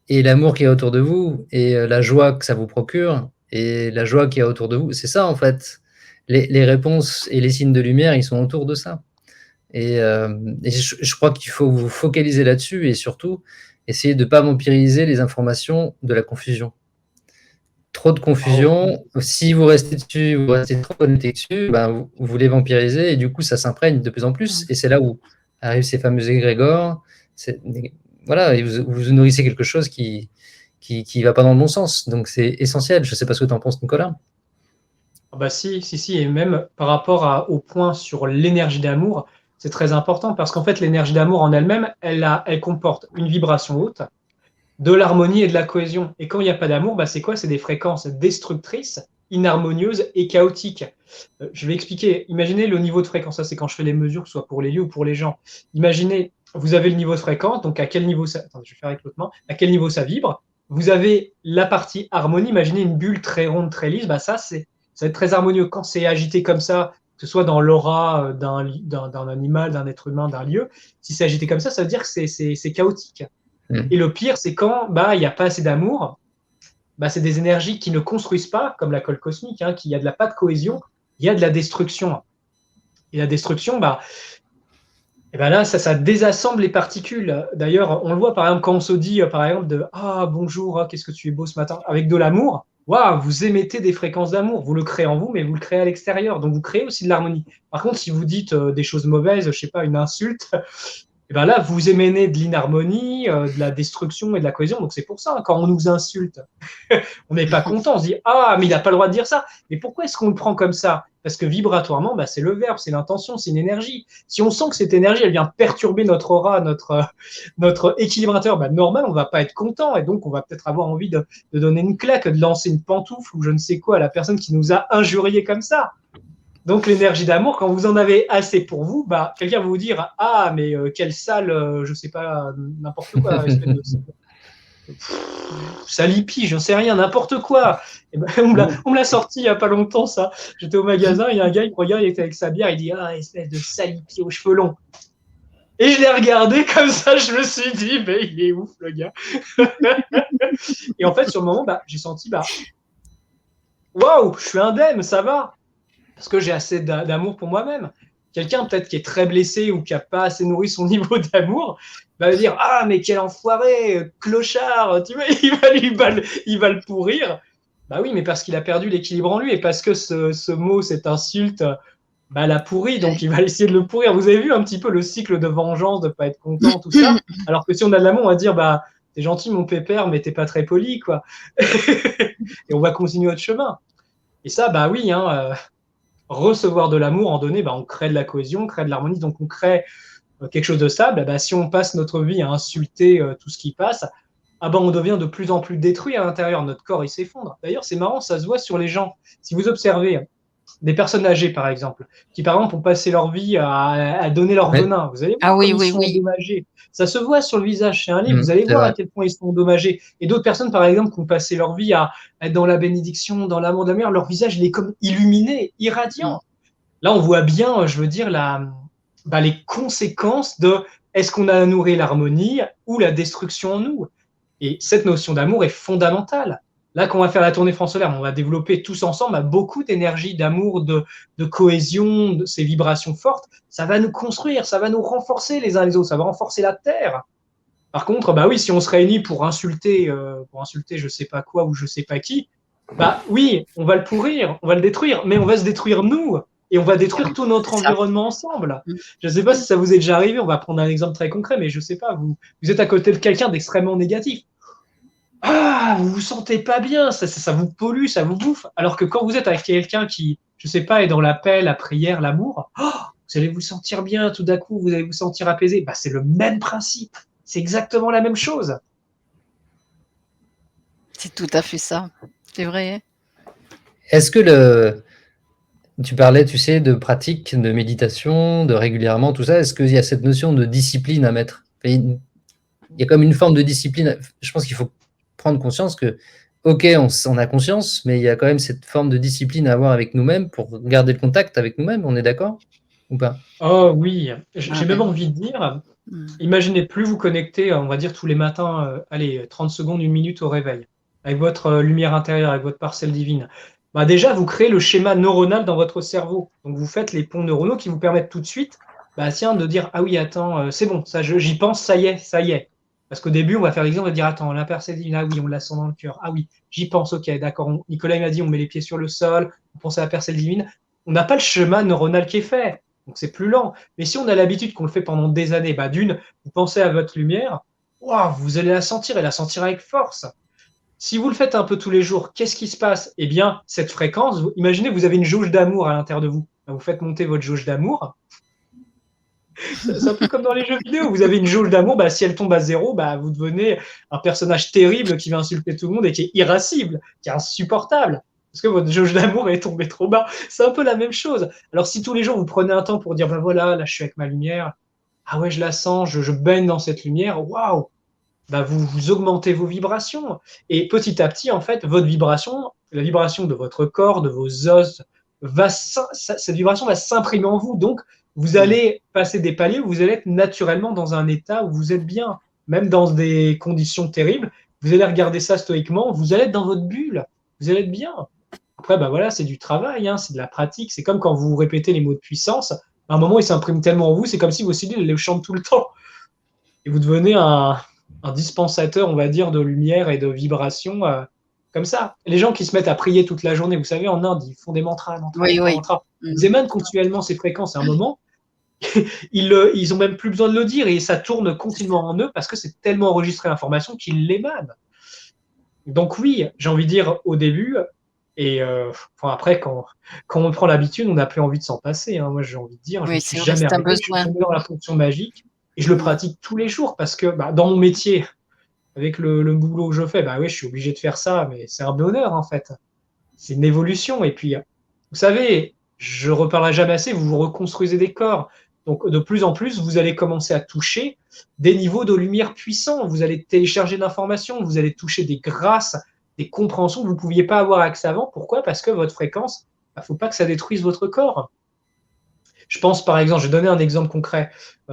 l'amour qui est autour de vous et la joie que ça vous procure et la joie qu'il y a autour de vous, c'est ça en fait. Les réponses et les signes de lumière, ils sont autour de ça. Et je crois qu'il faut vous focaliser là-dessus et surtout essayer de ne pas vampiriser les informations de la confusion. trop de confusion. Si vous restez dessus, vous restez trop connecté dessus, ben, vous les vampirisez et du coup, ça s'imprègne de plus en plus. Et c'est là où arrivent ces fameux égrégores. Voilà, et vous nourrissez quelque chose qui va pas dans le bon sens. Donc, c'est essentiel. Je sais pas ce que tu en penses, Nicolas. Ah bah si, et même par rapport au point sur l'énergie d'amour, c'est très important parce qu'en fait, l'énergie d'amour en elle-même, elle comporte une vibration haute, de l'harmonie et de la cohésion. Et quand il n'y a pas d'amour, bah c'est quoi? C'est des fréquences destructrices, inharmonieuses et chaotiques. Je vais expliquer. Imaginez le niveau de fréquence. Ça, c'est quand je fais les mesures, que ce soit pour les lieux ou pour les gens. Imaginez, vous avez le niveau de fréquence, donc à quel niveau ça... Attends, je vais faire avec l'autre main. À quel niveau ça vibre? Vous avez la partie harmonie. Imaginez une bulle très ronde, très lisse. Bah ça va être très harmonieux. Quand c'est agité comme ça, que ce soit dans l'aura d'un animal, d'un être humain, d'un lieu, si c'est agité comme ça veut dire que c'est chaotique. Et le pire, c'est quand bah il n'y a pas assez d'amour, bah, c'est des énergies qui ne construisent pas, comme la colle cosmique, hein, qu'il y a de la pas de cohésion, il y a de la destruction. Et la destruction, bah, et ben là, ça désassemble les particules. D'ailleurs, on le voit par exemple quand on se dit, par exemple, de Ah bonjour, qu'est-ce que tu es beau ce matin, avec de l'amour, waouh, vous émettez des fréquences d'amour, vous le créez en vous, mais vous le créez à l'extérieur, donc vous créez aussi de l'harmonie. Par contre, si vous dites des choses mauvaises, je sais pas, une insulte, et ben là, vous émenez de l'inharmonie, de la destruction et de la cohésion. Donc c'est pour ça, hein, quand on nous insulte, on n'est pas content. On se dit Ah, mais il n'a pas le droit de dire ça. Mais pourquoi est-ce qu'on le prend comme ça? Parce que vibratoirement, bah, c'est le verbe, c'est l'intention, c'est une énergie. Si on sent que cette énergie, elle vient perturber notre aura, notre équilibrateur, bah, normal, on va pas être content. Et donc, on va peut-être avoir envie de donner une claque, de lancer une pantoufle ou je ne sais quoi à la personne qui nous a injuriés comme ça. Donc l'énergie d'amour, quand vous en avez assez pour vous, bah, quelqu'un va vous dire Ah, mais quelle sale, je sais pas, n'importe quoi, espèce de salipi, j'en sais rien, n'importe quoi. Et ben, on me l'a sorti il n'y a pas longtemps, ça. J'étais au magasin, il y a un gars, il me regarde, il était avec sa bière, il dit Ah, espèce de salipi aux cheveux longs. Et je l'ai regardé comme ça, je me suis dit Mais il est ouf, le gars. Et en fait, sur le moment, bah, j'ai senti Waouh, je suis indemne, ça va. Parce que j'ai assez d'amour pour moi-même. Quelqu'un peut-être qui est très blessé ou qui n'a pas assez nourri son niveau d'amour va dire Ah, mais quel enfoiré, clochard, tu vois, il va le pourrir. Bah oui, mais parce qu'il a perdu l'équilibre en lui et parce que ce mot, cette insulte, bah, l'a pourri, donc il va essayer de le pourrir. Vous avez vu un petit peu le cycle de vengeance, de ne pas être content, tout ça. Alors que si on a de l'amour, on va dire Bah, t'es gentil, mon pépère, mais t'es pas très poli, quoi. Et on va continuer notre chemin. Et ça, bah oui, hein. Recevoir de l'amour, en donné, bah, on crée de la cohésion, on crée de l'harmonie, donc on crée quelque chose de stable. Bah, si on passe notre vie à insulter tout ce qui passe, ah bah, on devient de plus en plus détruit à l'intérieur. Notre corps, il s'effondre. D'ailleurs, c'est marrant, ça se voit sur les gens. Si vous observez des personnes âgées, par exemple, qui, par exemple, ont passé leur vie à donner leur venin, vous allez voir comme ils sont endommagés. Ça se voit sur le visage, c'est un livre, vous allez voir à quel point ils sont endommagés. Et d'autres personnes, par exemple, qui ont passé leur vie à être dans la bénédiction, dans l'amour de la mère, leur visage, il est comme illuminé, irradiant. Là, on voit bien, je veux dire, les conséquences de est-ce qu'on a nourri l'harmonie ou la destruction en nous. Et cette notion d'amour est fondamentale. Là, quand on va faire la tournée France Solaire, on va développer tous ensemble beaucoup d'énergie, d'amour, de cohésion, de ces vibrations fortes. Ça va nous construire, ça va nous renforcer les uns les autres, ça va renforcer la Terre. Par contre, bah oui, si on se réunit pour insulter je sais pas quoi ou je sais pas qui, bah oui, on va le pourrir, on va le détruire, mais on va se détruire nous et on va détruire tout notre environnement ensemble. Je ne sais pas si ça vous est déjà arrivé, on va prendre un exemple très concret, mais je ne sais pas, vous êtes à côté de quelqu'un d'extrêmement négatif. Ah, vous vous sentez pas bien, ça vous pollue, ça vous bouffe. Alors que quand vous êtes avec quelqu'un qui, je sais pas, est dans la paix, la prière, l'amour, vous allez vous sentir bien, tout d'un coup, vous allez vous sentir apaisé. Bah, c'est le même principe. C'est exactement la même chose. C'est tout à fait ça. C'est vrai. Est-ce que tu parlais, tu sais, de pratique, de méditation, de régulièrement, tout ça. Est-ce qu'il y a cette notion de discipline à mettre? Il y a comme une forme de discipline. Je pense qu'il faut prendre conscience que, ok, on a conscience, mais il y a quand même cette forme de discipline à avoir avec nous-mêmes pour garder le contact avec nous-mêmes. On est d'accord ou pas? Oh oui, j'ai même envie de dire, imaginez plus vous connecter, on va dire tous les matins, 30 secondes, 1 minute au réveil, avec votre lumière intérieure, avec votre parcelle divine. Bah déjà, vous créez le schéma neuronal dans votre cerveau. Donc, vous faites les ponts neuronaux qui vous permettent tout de suite, bah tiens, de dire, ah oui, attends, c'est bon, ça, j'y pense, ça y est, ça y est. Parce qu'au début, on va faire l'exemple, on va dire, attends, la percée divine, ah oui, on la sent dans le cœur. Ah oui, j'y pense, ok, d'accord. Nicolas il m'a dit, on met les pieds sur le sol, on pense à la percée divine. On n'a pas le schéma neuronal qui est fait, donc c'est plus lent. Mais si on a l'habitude qu'on le fait pendant des années, bah d'une, vous pensez à votre lumière, waouh, vous allez la sentir et la sentir avec force. Si vous le faites un peu tous les jours, qu'est-ce qui se passe? Eh bien, cette fréquence, imaginez, vous avez une jauge d'amour à l'intérieur de vous. Vous faites monter votre jauge d'amour. C'est un peu comme dans les jeux vidéo. Vous avez une jauge d'amour, bah, si elle tombe à zéro, bah, vous devenez un personnage terrible qui va insulter tout le monde et qui est irascible, qui est insupportable. Parce que votre jauge d'amour est tombée trop bas. C'est un peu la même chose. Alors, si tous les jours vous prenez un temps pour dire, bah voilà, là, je suis avec ma lumière. Ah ouais, je la sens, je baigne dans cette lumière. Waouh! Bah, vous augmentez vos vibrations. Et petit à petit, en fait, votre vibration, la vibration de votre corps, de vos os, cette vibration va s'imprimer en vous. Donc, vous allez passer des paliers où vous allez être naturellement dans un état où vous êtes bien, même dans des conditions terribles. Vous allez regarder ça stoïquement, vous allez être dans votre bulle, vous allez être bien. Après, bah voilà, c'est du travail, hein, c'est de la pratique. C'est comme quand vous répétez les mots de puissance. À un moment, ils s'impriment tellement en vous, c'est comme si vos cellules les chantent tout le temps. Et vous devenez un dispensateur, on va dire, de lumière et de vibration comme ça. Les gens qui se mettent à prier toute la journée, vous savez, en Inde, ils font des mantras, mantras, Oui, mantras, oui. mantras. Ils émanent continuellement ces fréquences. À un moment, ils ont même plus besoin de le dire et ça tourne continuellement en eux parce que c'est tellement enregistré l'information qu'ils l'émanent. Donc oui, j'ai envie de dire au début, et enfin, après, quand on prend l'habitude, on n'a plus envie de s'en passer. Hein. Moi, j'ai envie de dire, je ne Oui, suis c'est vrai, jamais c'est un arrêté, je suis besoin. tombé dans la fonction magique et je le pratique tous les jours parce que bah, dans mon métier, avec le boulot que je fais, bah oui, je suis obligé de faire ça, mais c'est un bonheur en fait. C'est une évolution. Et puis, vous savez, je reparlerai jamais assez, vous vous reconstruisez des corps. Donc, de plus en plus, vous allez commencer à toucher des niveaux de lumière puissants. Vous allez télécharger d'informations, vous allez toucher des grâces, des compréhensions que vous ne pouviez pas avoir accès avant. Pourquoi? Parce que votre fréquence, il ne faut pas que ça détruise votre corps. Je pense par exemple, je vais donner un exemple concret,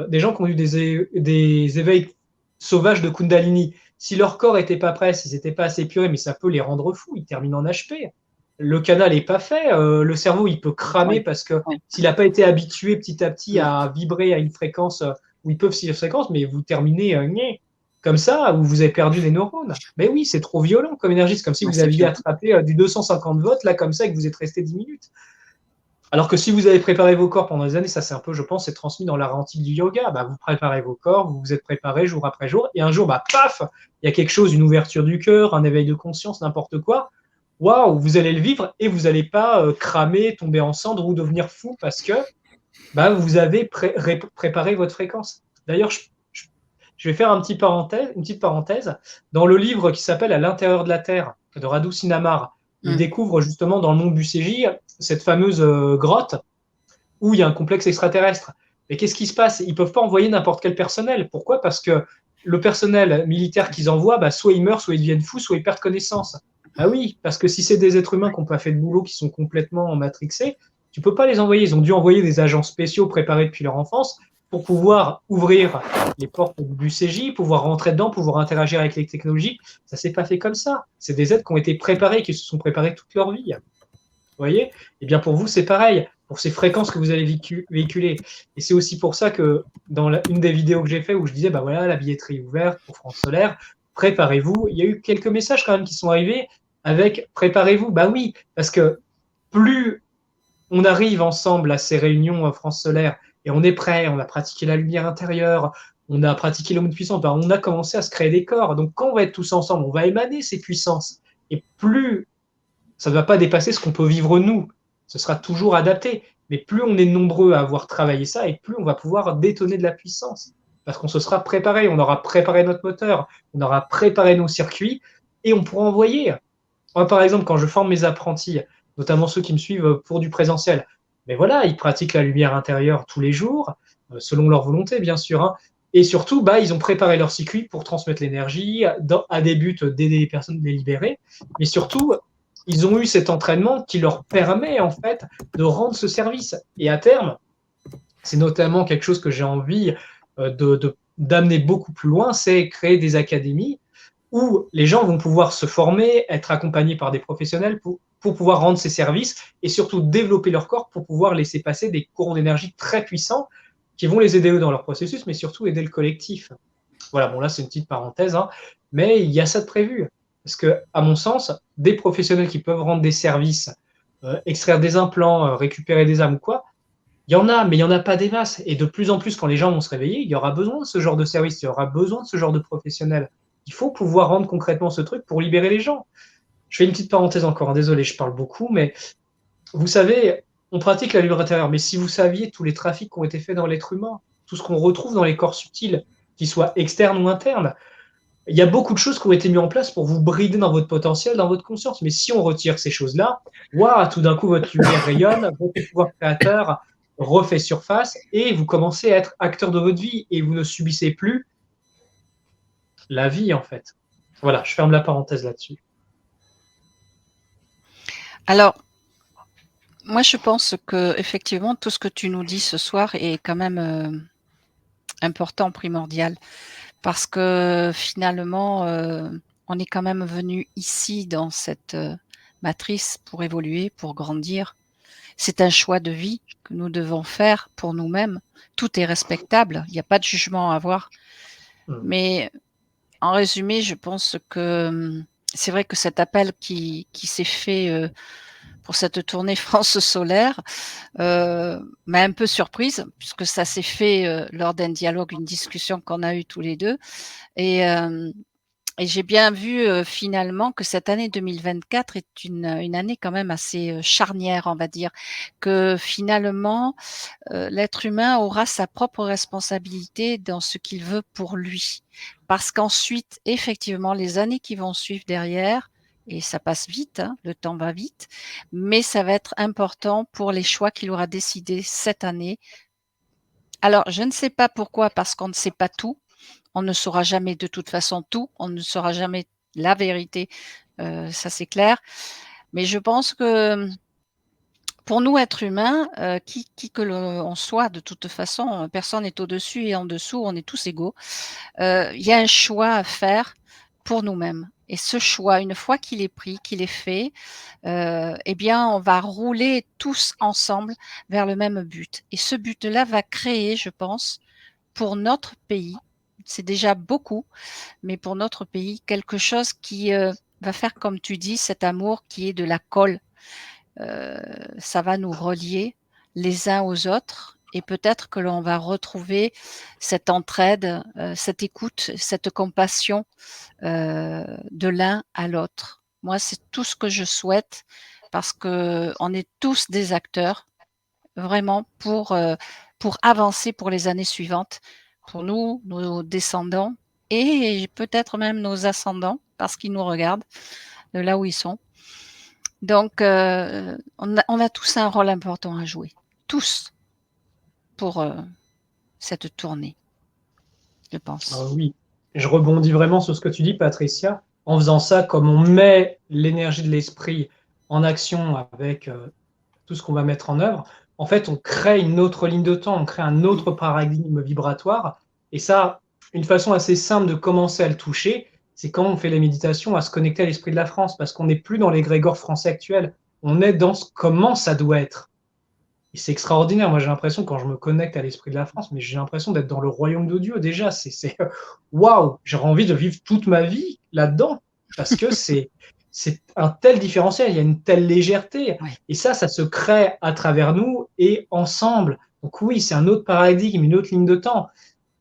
des gens qui ont eu des éveils sauvages de Kundalini. Si leur corps n'était pas prêt, s'ils n'étaient pas assez purés, mais ça peut les rendre fous, ils terminent en HP. Le canal n'est pas fait, le cerveau il peut cramer Oui, parce que oui. s'il n'a pas été habitué petit à petit à vibrer à une fréquence où ils peuvent suivre cette fréquence, mais vous terminez comme ça, où vous avez perdu des neurones. Mais oui, c'est trop violent comme énergie, c'est comme si Ouais, vous c'est aviez violent. attrapé du 250 volts là comme ça et que vous êtes resté 10 minutes. Alors que si vous avez préparé vos corps pendant des années, ça c'est un peu, je pense, c'est transmis dans l'art antique du yoga. Bah, vous préparez vos corps, vous vous êtes préparé jour après jour, et un jour, bah, paf, il y a quelque chose, une ouverture du cœur, un éveil de conscience, n'importe quoi. Waouh, vous allez le vivre et vous n'allez pas cramer, tomber en cendres ou devenir fou parce que bah, vous avez préparé votre fréquence. D'ailleurs, je vais faire une petite parenthèse. Dans le livre qui s'appelle À l'intérieur de la Terre de Radu Sinamar, il découvre justement dans le monde BUCJ cette fameuse grotte où il y a un complexe extraterrestre. Mais qu'est-ce qui se passe? Ils ne peuvent pas envoyer n'importe quel personnel. Pourquoi? Parce que le personnel militaire qu'ils envoient, bah, soit ils meurent, soit ils deviennent fous, soit ils perdent connaissance. Ah oui, parce que si c'est des êtres humains qui n'ont pas fait de boulot, qui sont complètement matrixés, tu ne peux pas les envoyer. Ils ont dû envoyer des agents spéciaux préparés depuis leur enfance pour pouvoir ouvrir les portes du CJ, pouvoir rentrer dedans, pouvoir interagir avec les technologies. Ça ne s'est pas fait comme ça. C'est des êtres qui ont été préparés, qui se sont préparés toute leur vie. Vous voyez? Eh bien, pour vous, c'est pareil, pour ces fréquences que vous allez véhiculer. Et c'est aussi pour ça que dans une des vidéos que j'ai fait où je disais, bah voilà, la billetterie est ouverte pour France Solaire, préparez-vous. Il y a eu quelques messages quand même qui sont arrivés avec préparez-vous. Bah oui, parce que plus on arrive ensemble à ces réunions France Solaire et on est prêt, on a pratiqué la lumière intérieure, on a pratiqué le mode puissant, ben on a commencé à se créer des corps. Donc quand on va être tous ensemble, on va émaner ces puissances. Et plus ça ne va pas dépasser ce qu'on peut vivre nous. Ce sera toujours adapté. Mais plus on est nombreux à avoir travaillé ça, et plus on va pouvoir détonner de la puissance. Parce qu'on se sera préparé, on aura préparé notre moteur, on aura préparé nos circuits, et on pourra envoyer. Moi, par exemple, quand je forme mes apprentis, notamment ceux qui me suivent pour du présentiel, mais voilà, ils pratiquent la lumière intérieure tous les jours, selon leur volonté, bien sûr. Hein. Et surtout, bah, ils ont préparé leur circuit pour transmettre l'énergie à des buts d'aider les personnes, de les libérer. Mais surtout, ils ont eu cet entraînement qui leur permet en fait de rendre ce service. Et à terme, c'est notamment quelque chose que j'ai envie d'amener beaucoup plus loin, c'est créer des académies où les gens vont pouvoir se former, être accompagnés par des professionnels pour pouvoir rendre ces services et surtout développer leur corps pour pouvoir laisser passer des courants d'énergie très puissants qui vont les aider eux dans leur processus, mais surtout aider le collectif. Voilà, bon là c'est une petite parenthèse, hein, mais il y a ça de prévu. Parce que, à mon sens, des professionnels qui peuvent rendre des services, extraire des implants, récupérer des âmes ou quoi, il y en a, mais il y en a pas des masses. Et de plus en plus, quand les gens vont se réveiller, il y aura besoin de ce genre de service, il y aura besoin de ce genre de professionnels. Il faut pouvoir rendre concrètement ce truc pour libérer les gens. Je fais une petite parenthèse encore, hein, désolé, je parle beaucoup, mais vous savez, on pratique la libre intérieure, mais si vous saviez tous les trafics qui ont été faits dans l'être humain, tout ce qu'on retrouve dans les corps subtils, qu'ils soient externes ou internes, il y a beaucoup de choses qui ont été mises en place pour vous brider dans votre potentiel, dans votre conscience. Mais si on retire ces choses-là, waouh, tout d'un coup, votre lumière rayonne, votre pouvoir créateur refait surface et vous commencez à être acteur de votre vie et vous ne subissez plus la vie, en fait. Voilà, je ferme la parenthèse là-dessus. Alors, moi, je pense que effectivement, tout ce que tu nous dis ce soir est quand même important, primordial, parce que finalement, on est quand même venu ici dans cette matrice pour évoluer, pour grandir. C'est un choix de vie que nous devons faire pour nous-mêmes. Tout est respectable, il n'y a pas de jugement à avoir. Mais en résumé, je pense que c'est vrai que cet appel qui s'est fait pour cette tournée France solaire m'a un peu surprise, puisque ça s'est fait lors d'un dialogue, une discussion qu'on a eue tous les deux. Et j'ai bien vu finalement que cette année 2024 est une année quand même assez charnière, on va dire, que finalement l'être humain aura sa propre responsabilité dans ce qu'il veut pour lui. Parce qu'ensuite, effectivement, les années qui vont suivre derrière, et ça passe vite, hein, le temps va vite, mais ça va être important pour les choix qu'il aura décidés cette année. Alors, je ne sais pas pourquoi, parce qu'on ne sait pas tout. On ne saura jamais de toute façon tout, on ne saura jamais la vérité, ça c'est clair. Mais je pense que pour nous, êtres humains, qui que on soit, de toute façon, personne n'est au-dessus et en dessous, on est tous égaux. Il y a un choix à faire pour nous-mêmes. Et ce choix, une fois qu'il est pris, qu'il est fait, eh bien, on va rouler tous ensemble vers le même but. Et ce but-là va créer, je pense, pour notre pays, c'est déjà beaucoup, mais pour notre pays, quelque chose qui va faire, comme tu dis, cet amour qui est de la colle. Ça va nous relier les uns aux autres et peut-être que l'on va retrouver cette entraide, cette écoute, cette compassion de l'un à l'autre. Moi, c'est tout ce que je souhaite parce qu'on est tous des acteurs vraiment pour avancer pour les années suivantes, pour nous, nos descendants et peut-être même nos ascendants parce qu'ils nous regardent de là où ils sont. Donc, on a tous un rôle important à jouer, tous, pour cette tournée, je pense. Oui, je rebondis vraiment sur ce que tu dis, Patricia. En faisant ça, comme on met l'énergie de l'esprit en action avec tout ce qu'on va mettre en œuvre, en fait, on crée une autre ligne de temps, on crée un autre paradigme vibratoire. Et ça, une façon assez simple de commencer à le toucher, c'est quand on fait les méditations, à se connecter à l'esprit de la France, parce qu'on n'est plus dans l'égrégore français actuel, on est dans comment ça doit être. Et c'est extraordinaire. Moi, j'ai l'impression, quand je me connecte à l'esprit de la France, mais j'ai l'impression d'être dans le royaume de Dieu déjà. C'est waouh, j'aurais envie de vivre toute ma vie là-dedans, parce que c'est un tel différentiel, il y a une telle légèreté. Ouais. Et ça se crée à travers nous et ensemble. Donc oui, c'est un autre paradigme, une autre ligne de temps.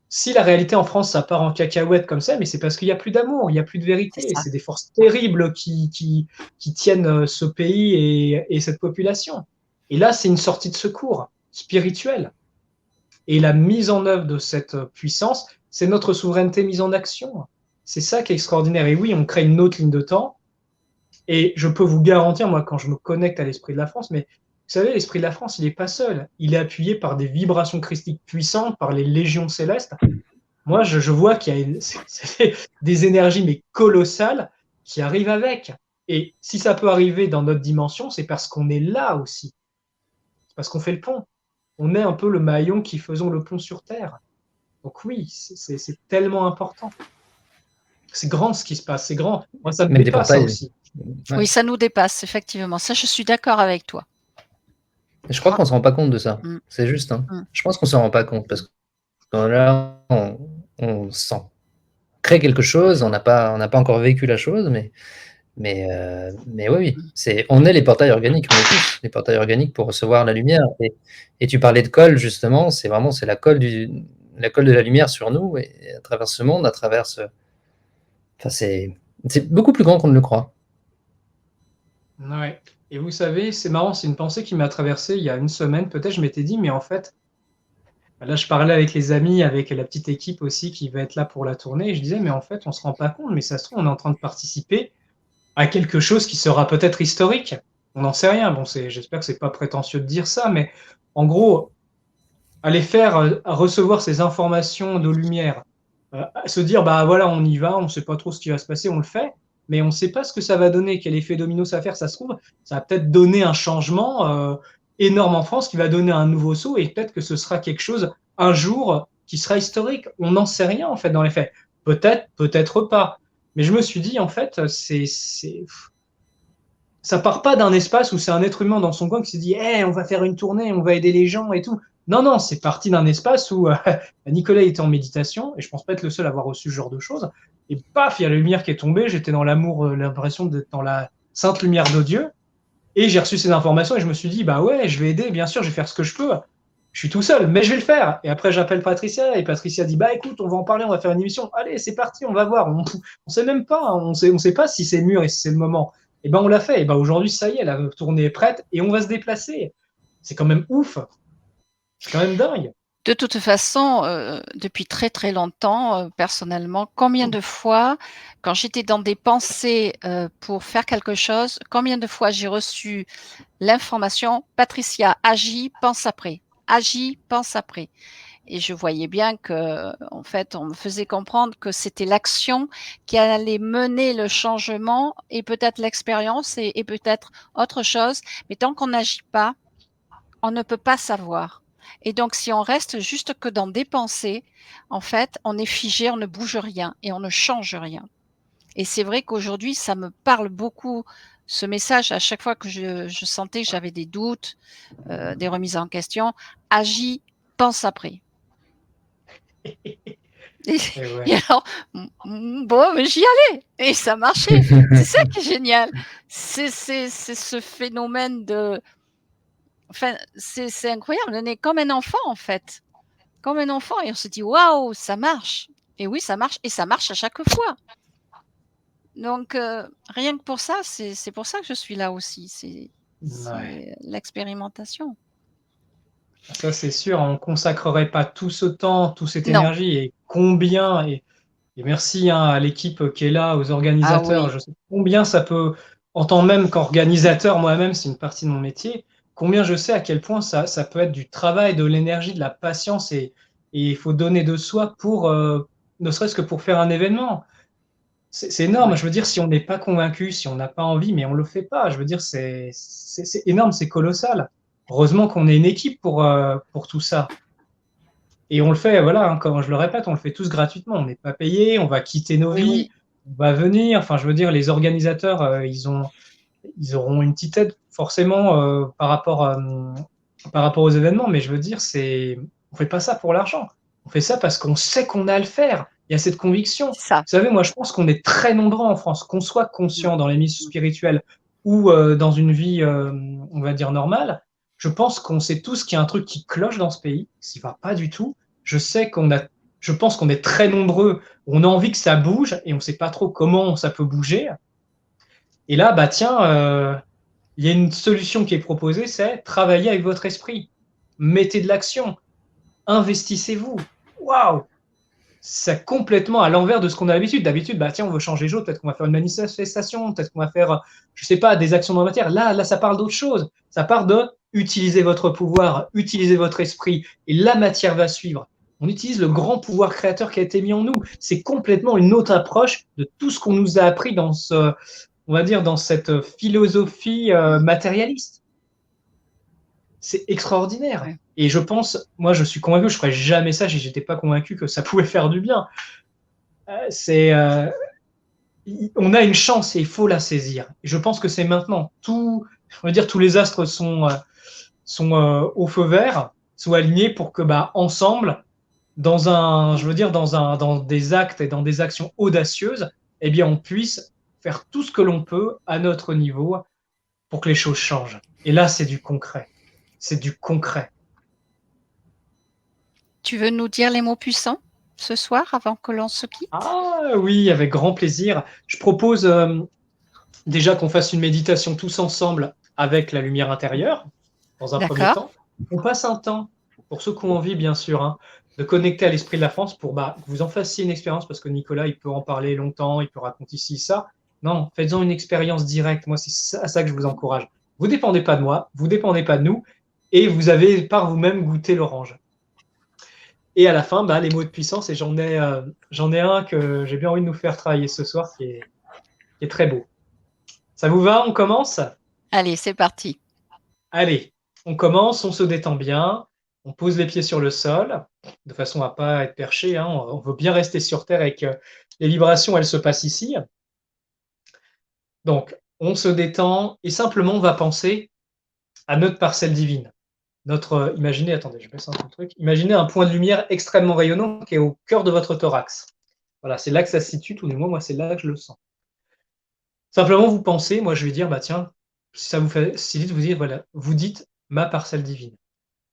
Si la réalité en France, ça part en cacahuète comme ça, mais c'est parce qu'il n'y a plus d'amour, il n'y a plus de C'est vérité. ça. C'est des forces terribles qui tiennent ce pays et cette population. Et là, c'est une sortie de secours spirituelle. Et la mise en œuvre de cette puissance, c'est notre souveraineté mise en action. C'est ça qui est extraordinaire. Et oui, on crée une autre ligne de temps. Et je peux vous garantir, moi, quand je me connecte à l'esprit de la France, mais vous savez, l'esprit de la France, il n'est pas seul. Il est appuyé par des vibrations christiques puissantes, par les légions célestes. Moi, je vois qu'il y a des énergies, mais colossales, qui arrivent avec. Et si ça peut arriver dans notre dimension, c'est parce qu'on est là aussi. C'est parce qu'on fait le pont. On est un peu le maillon qui faisons le pont sur Terre. Donc oui, c'est tellement important. C'est grand ce qui se passe, c'est grand. Moi, ça me Même des dépasse ça portails. aussi. Ouais. Oui, ça nous dépasse, effectivement. Ça, je suis d'accord avec toi. Et je crois qu'on ne se rend pas compte de ça. C'est juste. Mm. Je pense qu'on ne se rend pas compte parce que là, on sent. crée quelque chose. On n'a pas encore vécu la chose, mais oui, on est les portails organiques, on est tous les portails organiques pour recevoir la lumière. Et tu parlais de colle, justement, c'est la colle de la lumière sur nous, et à travers ce monde, enfin, c'est beaucoup plus grand qu'on ne le croit. Ouais. Et vous savez, c'est marrant, c'est une pensée qui m'a traversé il y a une semaine, peut-être, je m'étais dit, mais en fait, là, je parlais avec les amis, avec la petite équipe aussi qui va être là pour la tournée, et je disais, mais en fait, on se rend pas compte, mais ça se trouve, on est en train de participer à quelque chose qui sera peut-être historique. On n'en sait rien. Bon, j'espère que c'est pas prétentieux de dire ça, mais en gros, aller recevoir ces informations de lumière, se dire, bah voilà, on y va, on sait pas trop ce qui va se passer, on le fait, mais on sait pas ce que ça va donner, quel effet domino ça va faire, ça se trouve, ça va peut-être donner un changement énorme en France qui va donner un nouveau saut, et peut-être que ce sera quelque chose un jour qui sera historique. On n'en sait rien en fait dans les faits. Peut-être, peut-être pas. Mais je me suis dit, en fait, ça part pas d'un espace où c'est un être humain dans son coin qui se dit, hey, on va faire une tournée, on va aider les gens et tout. Non, non, c'est parti d'un espace où Nicolas était en méditation, et je pense pas être le seul à avoir reçu ce genre de choses. Et paf, il y a la lumière qui est tombée, j'étais dans l'amour, l'impression d'être dans la sainte lumière de Dieu. Et j'ai reçu ces informations et je me suis dit, bah ouais, je vais aider, bien sûr, je vais faire ce que je peux. Je suis tout seul, mais je vais le faire. Et après, j'appelle Patricia et Patricia dit, bah écoute, on va en parler, on va faire une émission. Allez, c'est parti, on va voir. On sait même pas, on sait pas si c'est mûr et si c'est le moment. Et ben on l'a fait. Et ben aujourd'hui, ça y est, la tournée est prête et on va se déplacer. C'est quand même ouf. C'est quand même dingue. De toute façon, depuis très, très longtemps, personnellement, combien de fois, quand j'étais dans des pensées, pour faire quelque chose, combien de fois j'ai reçu l'information: «Patricia, agis, pense après. Agis, pense après» et je voyais bien qu'en fait, on me faisait comprendre que c'était l'action qui allait mener le changement et peut-être l'expérience et peut-être autre chose, mais tant qu'on n'agit pas, on ne peut pas savoir et donc si on reste juste que dans des pensées, en fait, on est figé, on ne bouge rien et on ne change rien et c'est vrai qu'aujourd'hui, ça me parle beaucoup, ce message, à chaque fois que je sentais que j'avais des doutes, des remises en question: «Agis, pense après». Et Et ouais. et alors, bon, mais j'y allais et ça marchait. C'est ça qui est génial. C'est ce phénomène de enfin, c'est incroyable. On est comme un enfant, en fait, comme un enfant et on se dit: «Waouh, ça marche» et oui, ça marche et ça marche à chaque fois. Donc rien que pour ça, c'est pour ça que je suis là aussi. Ouais. C'est l'expérimentation. Ça, c'est sûr, on consacrerait pas tout ce temps, toute cette Non. énergie et combien, et merci hein, à l'équipe qui est là, aux Ah organisateurs. oui. Je sais combien ça peut, en tant même qu'organisateur moi-même, c'est une partie de mon métier, combien je sais à quel point ça peut être du travail, de l'énergie, de la patience, et il faut donner de soi pour, ne serait-ce que pour faire un événement. C'est énorme. Ouais. Je veux dire, si on n'est pas convaincu, si on n'a pas envie, mais on le fait pas. Je veux dire, c'est énorme, c'est colossal. Heureusement qu'on est une équipe pour tout ça. Et on le fait, voilà, hein, comme je le répète, on le fait tous gratuitement. On n'est pas payé, on va quitter nos Oui, vies, oui. on va venir. Enfin, je veux dire, les organisateurs, ils auront une petite aide forcément par rapport aux événements. Mais je veux dire, on fait pas ça pour l'argent. On fait ça parce qu'on sait qu'on a à le faire. Il y a cette conviction. C'est ça. Vous savez, moi, je pense qu'on est très nombreux en France, qu'on soit Mmh. conscient dans les milieux spirituels ou dans une vie, on va dire, normale. Je pense qu'on sait tous qu'il y a un truc qui cloche dans ce pays, qui va pas du tout. Je sais je pense qu'on est très nombreux, on a envie que ça bouge et on sait pas trop comment ça peut bouger. Et là, bah tiens, il y a une solution qui est proposée, c'est travailler avec votre esprit. Mettez de l'action, investissez-vous. Waouh! C'est complètement à l'envers de ce qu'on a l'habitude. D'habitude, bah tiens, on veut changer les choses, peut-être qu'on va faire une manifestation, peut-être qu'on va faire, je sais pas, des actions dans la matière. Là, ça parle d'autre chose. Ça parle de utiliser votre pouvoir, utiliser votre esprit, et la matière va suivre. On utilise le grand pouvoir créateur qui a été mis en nous. C'est complètement une autre approche de tout ce qu'on nous a appris on va dire, dans cette philosophie matérialiste. C'est extraordinaire. Ouais. Et je pense, moi, je suis convaincu, je ferais jamais ça si j'étais pas convaincu que ça pouvait faire du bien. C'est, on a une chance et il faut la saisir. Et je pense que c'est maintenant. On va dire, tous les astres sont au feu vert, sont alignés pour que, bah, ensemble, je veux dire, dans des actes et dans des actions audacieuses, eh bien, on puisse faire tout ce que l'on peut à notre niveau pour que les choses changent. Et là, c'est du concret. C'est du concret. Tu veux nous dire les mots puissants ce soir avant que l'on se quitte? Ah oui, avec grand plaisir. Je propose déjà qu'on fasse une méditation tous ensemble avec la lumière intérieure, dans un premier D'accord. temps. On passe un temps, pour ceux qui ont envie, bien sûr, hein, de connecter à l'esprit de la France pour que vous en fassiez une expérience, parce que Nicolas, il peut en parler longtemps, il peut raconter ici ça. Non, faites-en une expérience directe. Moi, c'est à ça que je vous encourage. Vous dépendez pas de moi, vous dépendez pas de nous, et vous avez par vous-même goûté l'orange. Et à la fin, les mots de puissance, et j'en ai un que j'ai bien envie de nous faire travailler ce soir, qui est très beau. Ça vous va? On commence? Allez, c'est parti. Allez, on commence, on se détend bien, on pose les pieds sur le sol, de façon à pas être perché, hein, on veut bien rester sur terre et que les vibrations, elles se passent ici. Donc, on se détend et simplement, on va penser à notre parcelle divine. Imaginez, attendez, je baisse un peu le truc. Imaginez un point de lumière extrêmement rayonnant qui est au cœur de votre thorax. Voilà, c'est là que ça se situe, tout du moins, moi, c'est là que je le sens. Simplement, vous pensez, moi, je vais dire, tiens, si ça vous facilite, vous dites, voilà, vous dites ma parcelle divine.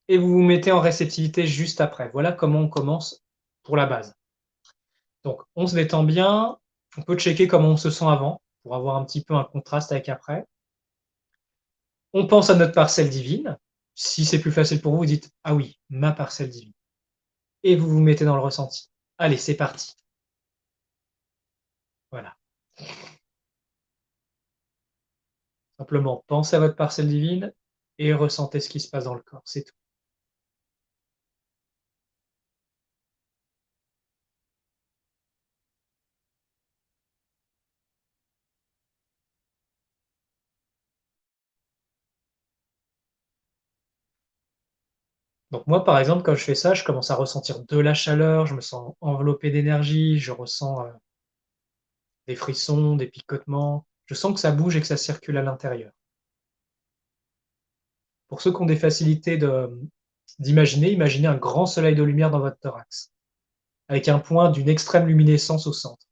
Et vous vous mettez en réceptivité juste après. Voilà comment on commence pour la base. Donc, on se détend bien. On peut checker comment on se sent avant pour avoir un petit peu un contraste avec après. On pense à notre parcelle divine. Si c'est plus facile pour vous, vous dites ah oui, ma parcelle divine. Et vous vous mettez dans le ressenti. Allez, c'est parti. Voilà. Simplement, pensez à votre parcelle divine et ressentez ce qui se passe dans le corps. C'est tout. Donc moi, par exemple, quand je fais ça, je commence à ressentir de la chaleur, je me sens enveloppé d'énergie, je ressens des frissons, des picotements. Je sens que ça bouge et que ça circule à l'intérieur. Pour ceux qui ont des facilités d'imaginer, imaginez un grand soleil de lumière dans votre thorax, avec un point d'une extrême luminescence au centre.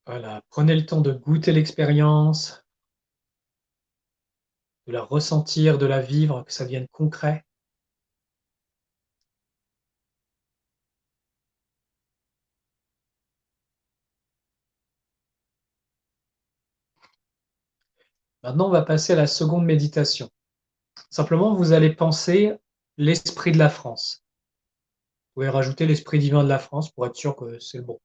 Voilà, prenez le temps de goûter l'expérience, de la ressentir, de la vivre, que ça devienne concret. Maintenant, on va passer à la seconde méditation. Simplement, vous allez penser l'esprit de la France. Vous pouvez rajouter l'esprit divin de la France pour être sûr que c'est le bon.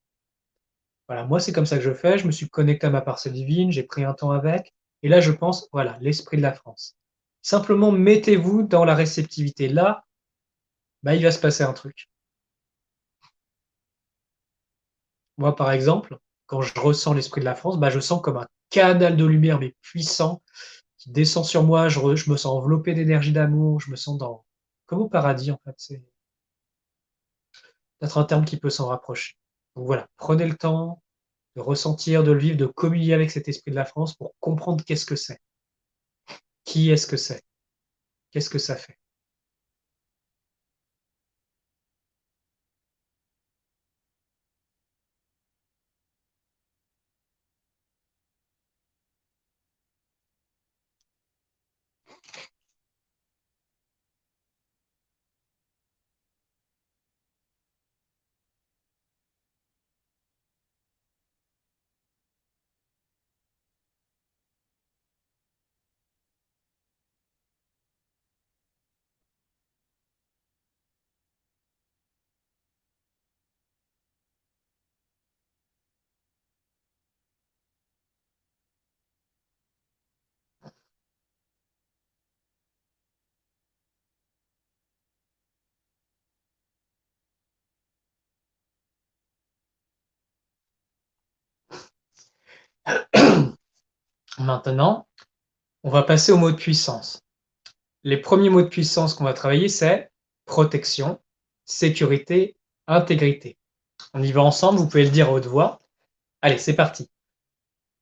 Voilà, moi, c'est comme ça que je fais. Je me suis connecté à ma parcelle divine, j'ai pris un temps avec, et là, je pense, voilà, l'esprit de la France. Simplement, mettez-vous dans la réceptivité. Là, il va se passer un truc. Moi, par exemple, quand je ressens l'esprit de la France, je sens comme un canal de lumière, mais puissant, qui descend sur moi. Je me sens enveloppé d'énergie d'amour. Je me sens comme au paradis, en fait. C'est peut-être un terme qui peut s'en rapprocher. Donc voilà, prenez le temps de ressentir, de le vivre, de communier avec cet esprit de la France pour comprendre qu'est-ce que c'est. Qui est-ce que c'est? Qu'est-ce que ça fait? Maintenant, on va passer aux mots de puissance. Les premiers mots de puissance qu'on va travailler, c'est protection, sécurité, intégrité. On y va ensemble, vous pouvez le dire à haute voix. Allez, c'est parti.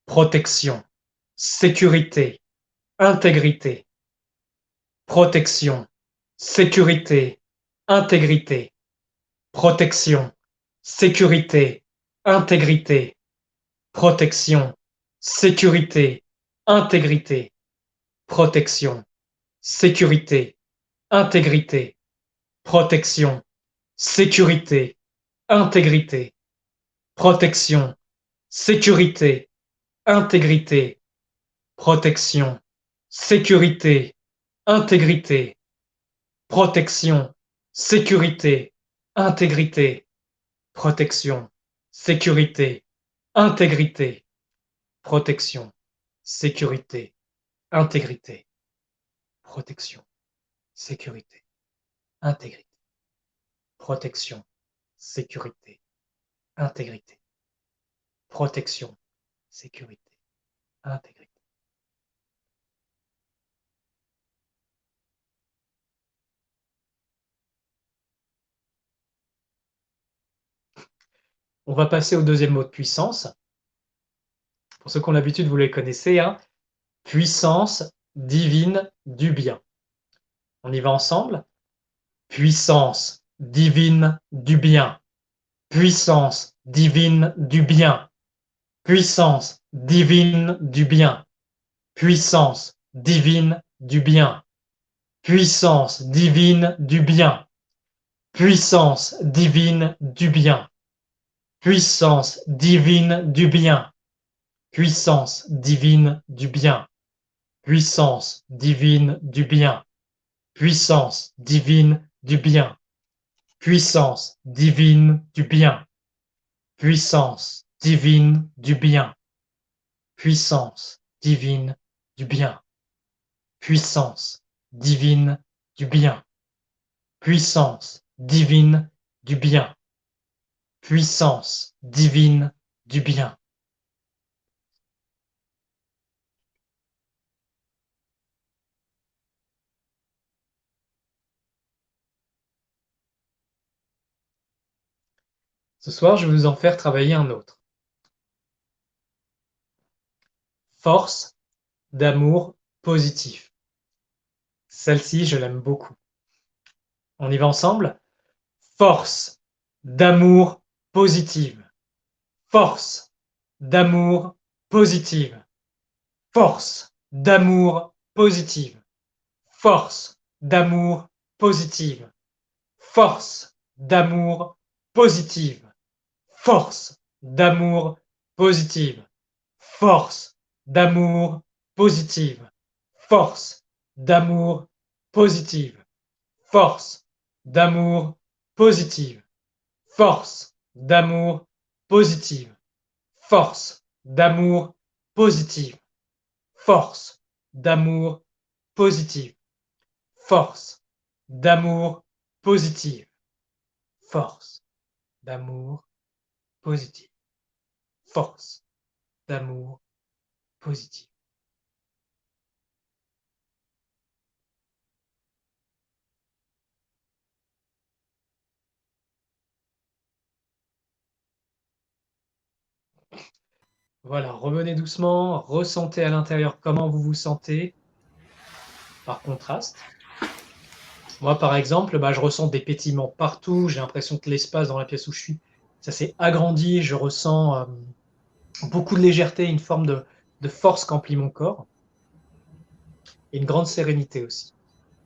Protection, sécurité, intégrité. Protection, sécurité, intégrité. Protection, sécurité, intégrité. Protection, sécurité, intégrité. Protection, sécurité, intégrité. Protection, sécurité, intégrité. Protection, sécurité, intégrité. Protection, sécurité, intégrité. Protection, sécurité, intégrité. Protection, sécurité, intégrité. Protection, sécurité, intégrité. Protection, sécurité, intégrité. Protection, sécurité, intégrité. Protection, sécurité, intégrité. On va passer au deuxième mot de puissance. Pour ceux qui ont l'habitude, vous les connaissez, hein. Puissance divine du bien. On y va ensemble. Puissance divine du bien. Puissance divine du bien. Puissance divine du bien. Puissance divine du bien. Puissance divine du bien. Puissance divine du bien. Puissance divine du bien. Puissance divine du bien. Puissance divine du bien. Puissance divine du bien. Puissance divine du bien. Puissance divine du bien. Puissance divine du bien. Puissance divine du bien. Puissance divine du bien. Puissance divine du bien. Ce soir, je vais vous en faire travailler un autre. Force d'amour positif. Celle-ci, je l'aime beaucoup. On y va ensemble? Force d'amour positive. Force d'amour positive. Force d'amour positive. Force d'amour positive. Force d'amour positive. Force d'amour positive. Force d'amour positive. Force d'amour positive. Force d'amour positive. Force d'amour positive. Force d'amour positive. Force d'amour positive. Force d'amour positive. Force d'amour positive. Force d'amour positive. Voilà, revenez doucement, ressentez à l'intérieur comment vous vous sentez par contraste. Moi, par exemple, je ressens des pétillements partout, j'ai l'impression que l'espace dans la pièce où je suis, ça s'est agrandi, je ressens beaucoup de légèreté, une forme de force qu'emplit mon corps, et une grande sérénité aussi.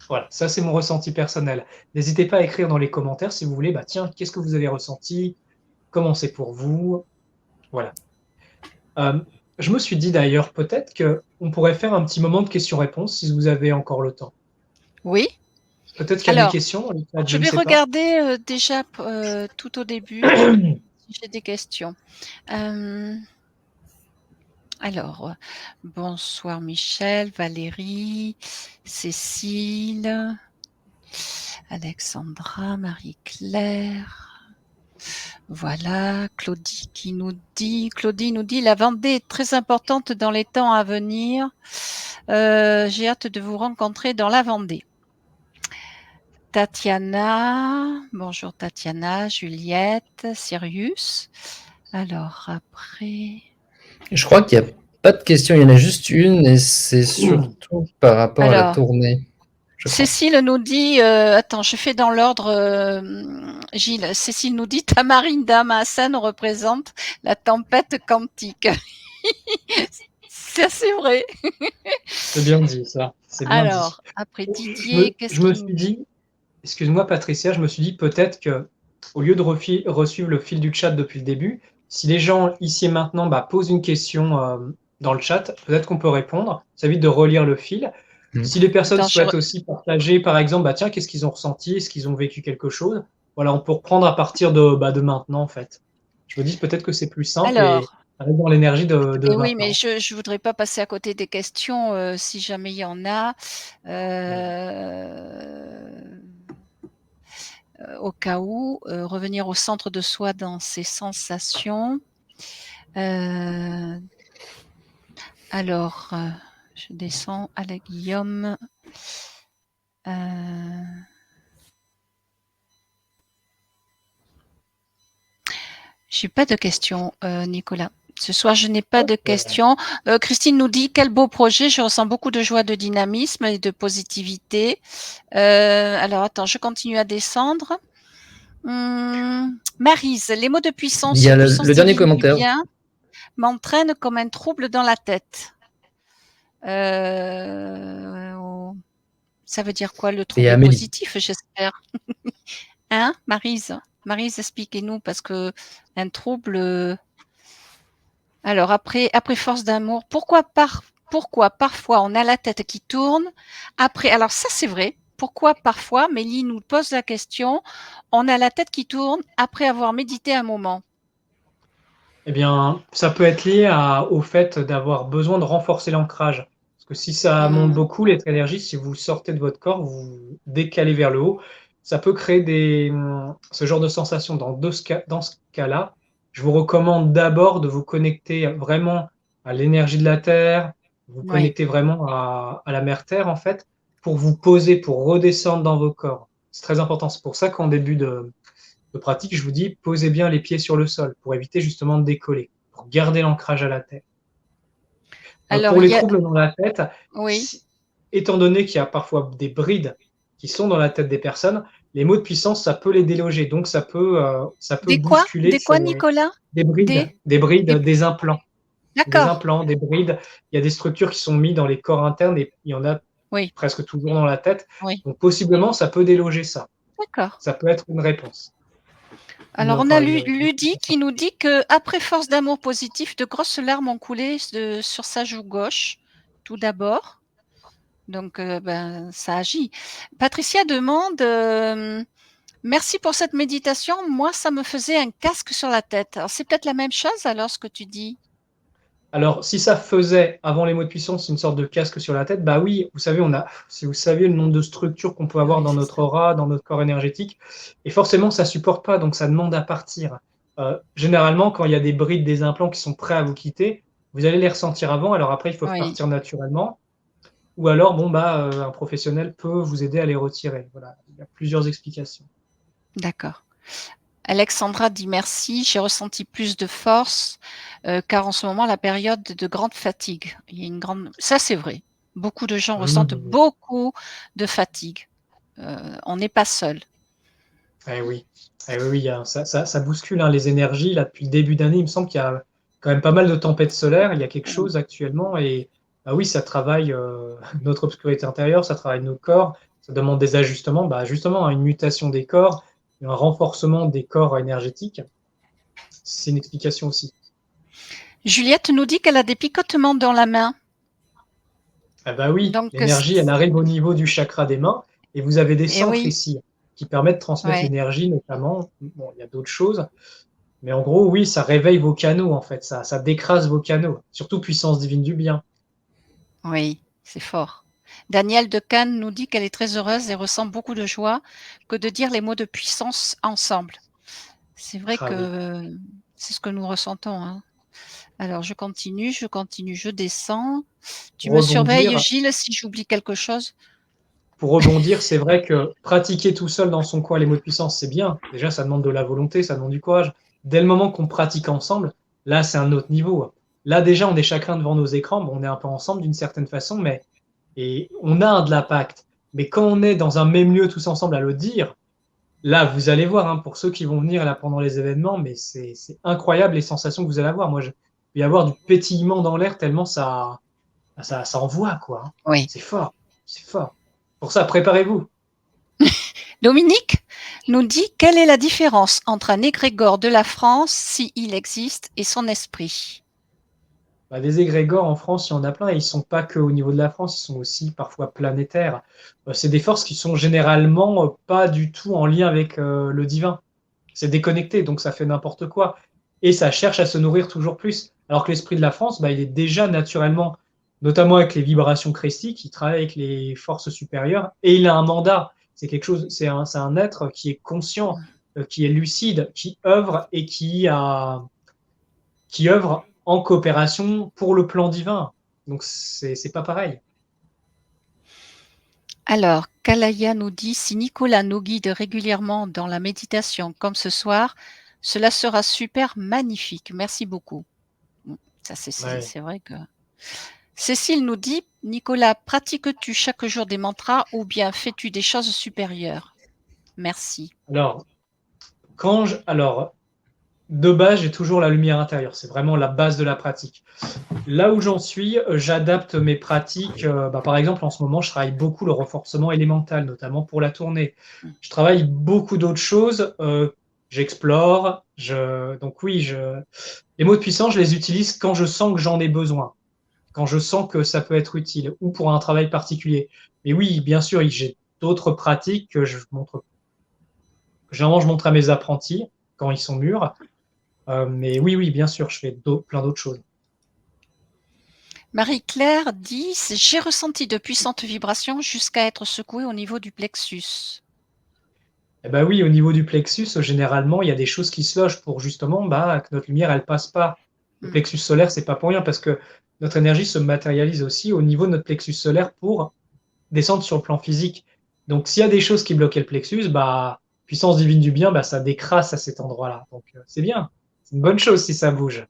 Voilà, ça c'est mon ressenti personnel. N'hésitez pas à écrire dans les commentaires si vous voulez, tiens, qu'est-ce que vous avez ressenti? Comment c'est pour vous? Voilà. Je me suis dit d'ailleurs, peut-être qu'on pourrait faire un petit moment de questions-réponses si vous avez encore le temps. Oui. Peut-être qu'il y a des Alors, questions, je je ne vais sais pas. regarder déjà tout au début si j'ai des questions. Alors, bonsoir Michel, Valérie, Cécile, Alexandra, Marie-Claire. Voilà, Claudie nous dit: «La Vendée est très importante dans les temps à venir. J'ai hâte de vous rencontrer dans la Vendée». Tatiana, bonjour Tatiana, Juliette, Sirius. Alors après, Je crois qu'il n'y a pas de questions, il y en a juste une et c'est surtout par rapport à la alors, tournée, je crois. Cécile nous dit, attends, je fais dans l'ordre, Gilles. Cécile nous dit: Tamarinda Hassan représente la tempête quantique. Ça, c'est vrai. C'est bien dit, ça. C'est bien dit. Alors, après Didier, qu'est-ce Je me qu'il nous suis dit? dit, excuse-moi Patricia, je me suis dit peut-être que au lieu de resuivre le fil du chat depuis le début, si les gens ici et maintenant posent une question dans le chat, peut-être qu'on peut répondre. Ça évite de relire le fil. Si les personnes Attends, souhaitent aussi partager, par exemple, tiens, qu'est-ce qu'ils ont ressenti, est-ce qu'ils ont vécu quelque chose, voilà, on peut reprendre à partir de maintenant, en fait. Je me dis peut-être que c'est plus simple et alors, reste dans l'énergie de et oui, mais maintenant. je voudrais pas passer à côté des questions, si jamais il y en a. Au cas où, revenir au centre de soi dans ses sensations. Alors, je descends à la Guillaume. J'ai pas de questions, Nicolas. Ce soir, je n'ai pas de questions. Christine nous dit: «Quel beau projet, je ressens beaucoup de joie, de dynamisme et de positivité». Alors attends, je continue à descendre. Maryse: «Les mots de Il puissance, y a puissance le dernier divine du commentaire. bien, m'entraînent comme un trouble dans la tête». Ça veut dire quoi, le Et trouble Amélie. positif, j'espère? Hein, Maryse? Maryse, expliquez-nous, parce que un trouble. Alors après force d'amour, pourquoi parfois on a la tête qui tourne après, alors ça c'est vrai, pourquoi parfois, Mélie nous pose la question, on a la tête qui tourne après avoir médité un moment? Eh bien, ça peut être lié au fait d'avoir besoin de renforcer l'ancrage. Parce que si ça monte Mmh. beaucoup, cette énergie, si vous sortez de votre corps, vous vous décalez vers le haut, ça peut créer ce genre de sensation. Dans ce cas-là, je vous recommande d'abord de vous connecter vraiment à l'énergie de la Terre, vous Oui. connecter vraiment à la mère Terre, en fait, pour vous poser, pour redescendre dans vos corps. C'est très important. C'est pour ça qu'en début de pratique, je vous dis, posez bien les pieds sur le sol pour éviter justement de décoller, pour garder l'ancrage à la tête. Alors Pour il les y a troubles dans la tête, oui. étant donné qu'il y a parfois des brides qui sont dans la tête des personnes, les mots de puissance, ça peut les déloger. Donc ça peut Des quoi? bousculer Des quoi, Nicolas? des implants, D'accord. des brides. Il y a des structures qui sont mises dans les corps internes et il y en a Oui, presque toujours dans la tête. oui. Donc possiblement, ça peut déloger ça. D'accord. Ça peut être une réponse. Alors on a Ludie qui nous dit qu'après force d'amour positif, de grosses larmes ont coulé sur sa joue gauche, tout d'abord. Donc ça agit. Patricia demande, merci pour cette méditation. Moi, ça me faisait un casque sur la tête. Alors c'est peut-être la même chose alors ce que tu dis? Alors, si ça faisait, avant les mots de puissance, une sorte de casque sur la tête, bah oui, vous savez, si vous saviez le nombre de structures qu'on peut Ah avoir oui, dans c'est notre ça. aura, dans notre corps énergétique, et forcément, ça supporte pas, donc ça demande à partir. Généralement, quand il y a des brides, des implants qui sont prêts à vous quitter, vous allez les ressentir avant, alors après, ils peuvent Oui, partir naturellement, ou alors, un professionnel peut vous aider à les retirer. Voilà, il y a plusieurs explications. d'accord. Alexandra dit merci, j'ai ressenti plus de force, car en ce moment, la période de grande fatigue. Il y a une grande ça c'est vrai. Beaucoup de gens ressentent Mmh. beaucoup de fatigue. On n'est pas seul. Eh oui, eh oui, oui, ça bouscule hein, les énergies. Là, depuis le début d'année, il me semble qu'il y a quand même pas mal de tempêtes solaires. Il y a quelque Mmh. chose actuellement et ah oui, ça travaille notre obscurité intérieure, ça travaille nos corps, ça demande des ajustements, justement, hein, une mutation des corps, un renforcement des corps énergétiques. C'est une explication aussi. Juliette nous dit qu'elle a des picotements dans la main. Ah bah oui, Donc l'énergie, elle arrive au niveau du chakra des mains et vous avez des et centres oui, ici qui permettent de transmettre ouais, l'énergie notamment. Bon, il y a d'autres choses. Mais en gros, oui, ça réveille vos canaux, en fait, ça décrase vos canaux, surtout puissance divine du bien. oui, c'est fort. Danielle de Cannes nous dit qu'elle est très heureuse et ressent beaucoup de joie que de dire les mots de puissance ensemble. C'est vrai Ah oui. que c'est ce que nous ressentons, hein. Alors je continue, je descends. Tu Pour me surveilles, rebondir, Gilles, si j'oublie quelque chose? c'est vrai que pratiquer tout seul dans son coin les mots de puissance, c'est bien. Déjà, ça demande de la volonté, ça demande du courage. Dès le moment qu'on pratique ensemble, là, c'est un autre niveau. Là, déjà, on est chacun devant nos écrans, bon, on est un peu ensemble d'une certaine façon, mais et on a de l'impact. Mais quand on est dans un même lieu tous ensemble à le dire, là, vous allez voir, hein, pour ceux qui vont venir là pendant les événements, mais c'est incroyable les sensations que vous allez avoir. Moi, il va y avoir du pétillement dans l'air tellement ça envoie, quoi, hein. Oui. C'est fort, c'est fort. Pour ça, préparez-vous. Dominique nous dit: «Quelle est la différence entre un égrégore de la France, s'il existe, et son esprit?» Bah, des égrégores en France, il y en a plein et ils sont pas qu'au niveau de la France, ils sont aussi parfois planétaires. C'est des forces qui sont généralement pas du tout en lien avec le divin. C'est déconnecté, donc ça fait n'importe quoi. Et ça cherche à se nourrir toujours plus. Alors que l'esprit de la France, bah, il est déjà naturellement, notamment avec les vibrations christiques, il travaille avec les forces supérieures et il a un mandat. C'est quelque chose, c'est un être qui est conscient, qui est lucide, qui œuvre et qui œuvre en coopération pour le plan divin. Donc c'est pas pareil. Alors, Kalaya nous dit: «Si Nicolas nous guide régulièrement dans la méditation comme ce soir, cela sera super magnifique. Merci beaucoup.» Ça Ouais. c'est vrai que Cécile nous dit: «Nicolas, pratiques-tu chaque jour des mantras ou bien fais-tu des choses supérieures? Merci.» Alors, alors, de base, j'ai toujours la lumière intérieure. C'est vraiment la base de la pratique. Là où j'en suis, j'adapte mes pratiques. Bah, par exemple, en ce moment, je travaille beaucoup le renforcement élémental, notamment pour la tournée. Mmh. Je travaille beaucoup d'autres choses. J'explore. Donc oui, les mots de puissance, je les utilise quand je sens que j'en ai besoin, quand je sens que ça peut être utile ou pour un travail particulier. Mais oui, bien sûr, j'ai d'autres pratiques que je montre. Généralement, je montre à mes apprentis quand ils sont mûrs. Mais oui, oui, bien sûr, je fais plein d'autres choses. Marie-Claire dit: «J'ai ressenti de puissantes vibrations jusqu'à être secouée au niveau du plexus.» Eh bah, oui, au niveau du plexus, généralement, il y a des choses qui se logent pour justement, bah, que notre lumière, elle passe pas. Le Mmh. plexus solaire, c'est pas pour rien parce que notre énergie se matérialise aussi au niveau de notre plexus solaire pour descendre sur le plan physique. Donc s'il y a des choses qui bloquaient le plexus, bah, puissance divine du bien, bah, ça décrasse à cet endroit-là. Donc c'est bien. C'est une bonne chose si ça bouge.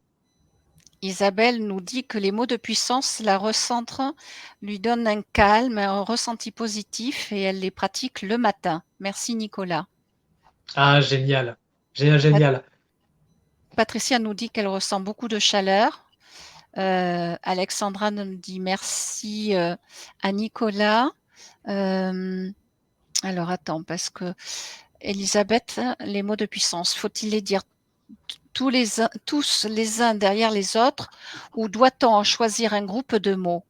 Isabelle nous dit que les mots de puissance la recentrent, lui donnent un calme, un ressenti positif et elle les pratique le matin. Merci Nicolas. Ah génial. Génial, Pat génial. Patricia nous dit qu'elle ressent beaucoup de chaleur. Alexandra nous dit merci, à Nicolas. Alors attends, parce que Elisabeth, les mots de puissance, faut-il les dire tous les uns derrière les autres ou doit-on en choisir un groupe de mots?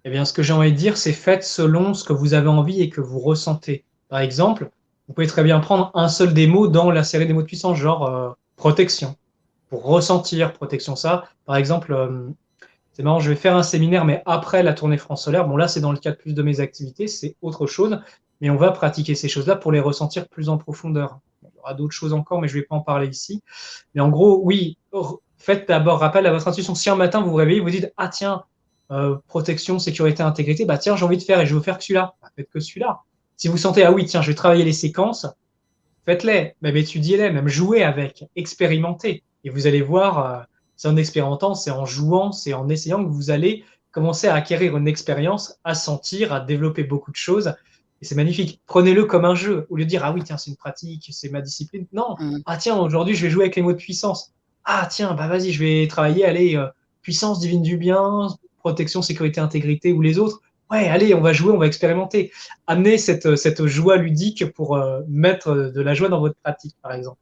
Eh bien, ce que j'ai envie de dire, c'est faites selon ce que vous avez envie et que vous ressentez. Par exemple, vous pouvez très bien prendre un seul des mots dans la série des mots de puissance, genre protection, pour ressentir protection. Ça, par exemple, c'est marrant, je vais faire un séminaire, mais après la tournée France Solaire. Bon, là, c'est dans le cadre plus de mes activités, c'est autre chose, mais on va pratiquer ces choses-là pour les ressentir plus en profondeur. Il y aura d'autres choses encore, mais je ne vais pas en parler ici. Mais en gros, oui, faites d'abord rappel à votre intuition. Si un matin vous vous réveillez, vous dites, ah tiens, protection, sécurité, intégrité, bah tiens, j'ai envie de faire et je veux faire que celui-là. Bah, faites que celui-là. Si vous sentez, ah oui, tiens, je vais travailler les séquences, faites-les, même étudiez-les, même jouez avec, expérimentez. Et vous allez voir, c'est en expérimentant, c'est en jouant, c'est en essayant que vous allez commencer à acquérir une expérience, à sentir, à développer beaucoup de choses. Et c'est magnifique. Prenez-le comme un jeu. Au lieu de dire, ah oui, tiens, c'est une pratique, c'est ma discipline. Non. Mmh. Ah tiens, aujourd'hui, je vais jouer avec les mots de puissance. Ah tiens, bah vas-y, je vais travailler, allez, puissance divine du bien, protection, sécurité, intégrité ou les autres. Ouais, allez, on va jouer, on va expérimenter. Amener cette joie ludique pour mettre de la joie dans votre pratique, par exemple.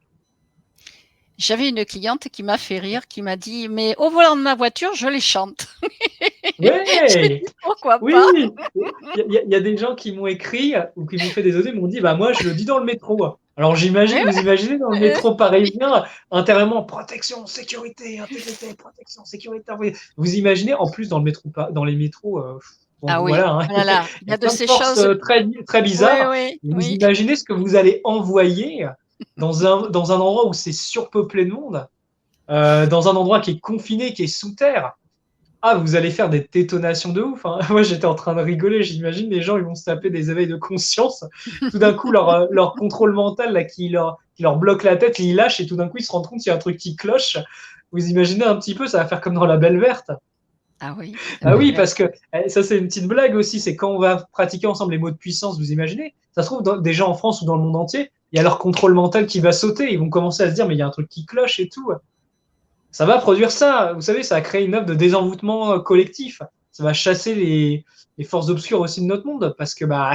J'avais une cliente qui m'a fait rire, qui m'a dit: «Mais au volant de ma voiture, je les chante.» J'ai Ouais, dit: «Pourquoi oui, pas?» il y a des gens qui m'ont écrit ou qui m'ont fait des audios, m'ont dit, bah moi je le dis dans le métro. Alors Mais vous imaginez dans le ouais, métro parisien, intérieurement, protection, sécurité, intégrité, protection, sécurité. Vous imaginez, en plus dans le métro, dans les métros, bon ah oui, voilà, hein, oh là là, il il y y a a de plein de ces forces choses. très Oui, bizarres. oui, Et vous oui. imaginez ce que vous allez envoyer dans un endroit où c'est surpeuplé de monde, dans un endroit qui est confiné, qui est sous terre. Ah, vous allez faire des détonations de ouf, hein. Moi, j'étais en train de rigoler. J'imagine les gens, ils vont se taper des éveils de conscience. Tout d'un coup, leur contrôle mental là, qui leur bloque la tête, ils lâchent et tout d'un coup, ils se rendent compte qu'il y a un truc qui cloche. Vous imaginez un petit peu, ça va faire comme dans La Belle Verte. Ah oui, c'est Ah oui, vrai. parce que ça, c'est une petite blague aussi. C'est quand on va pratiquer ensemble les mots de puissance, vous imaginez? Ça se trouve, des gens en France ou dans le monde entier, il y a leur contrôle mental qui va sauter. Ils vont commencer à se dire, mais il y a un truc qui cloche et tout. Ça va produire ça. Vous savez, ça va créer une œuvre de désenvoûtement collectif. Ça va chasser les forces obscures aussi de notre monde. Parce que bah,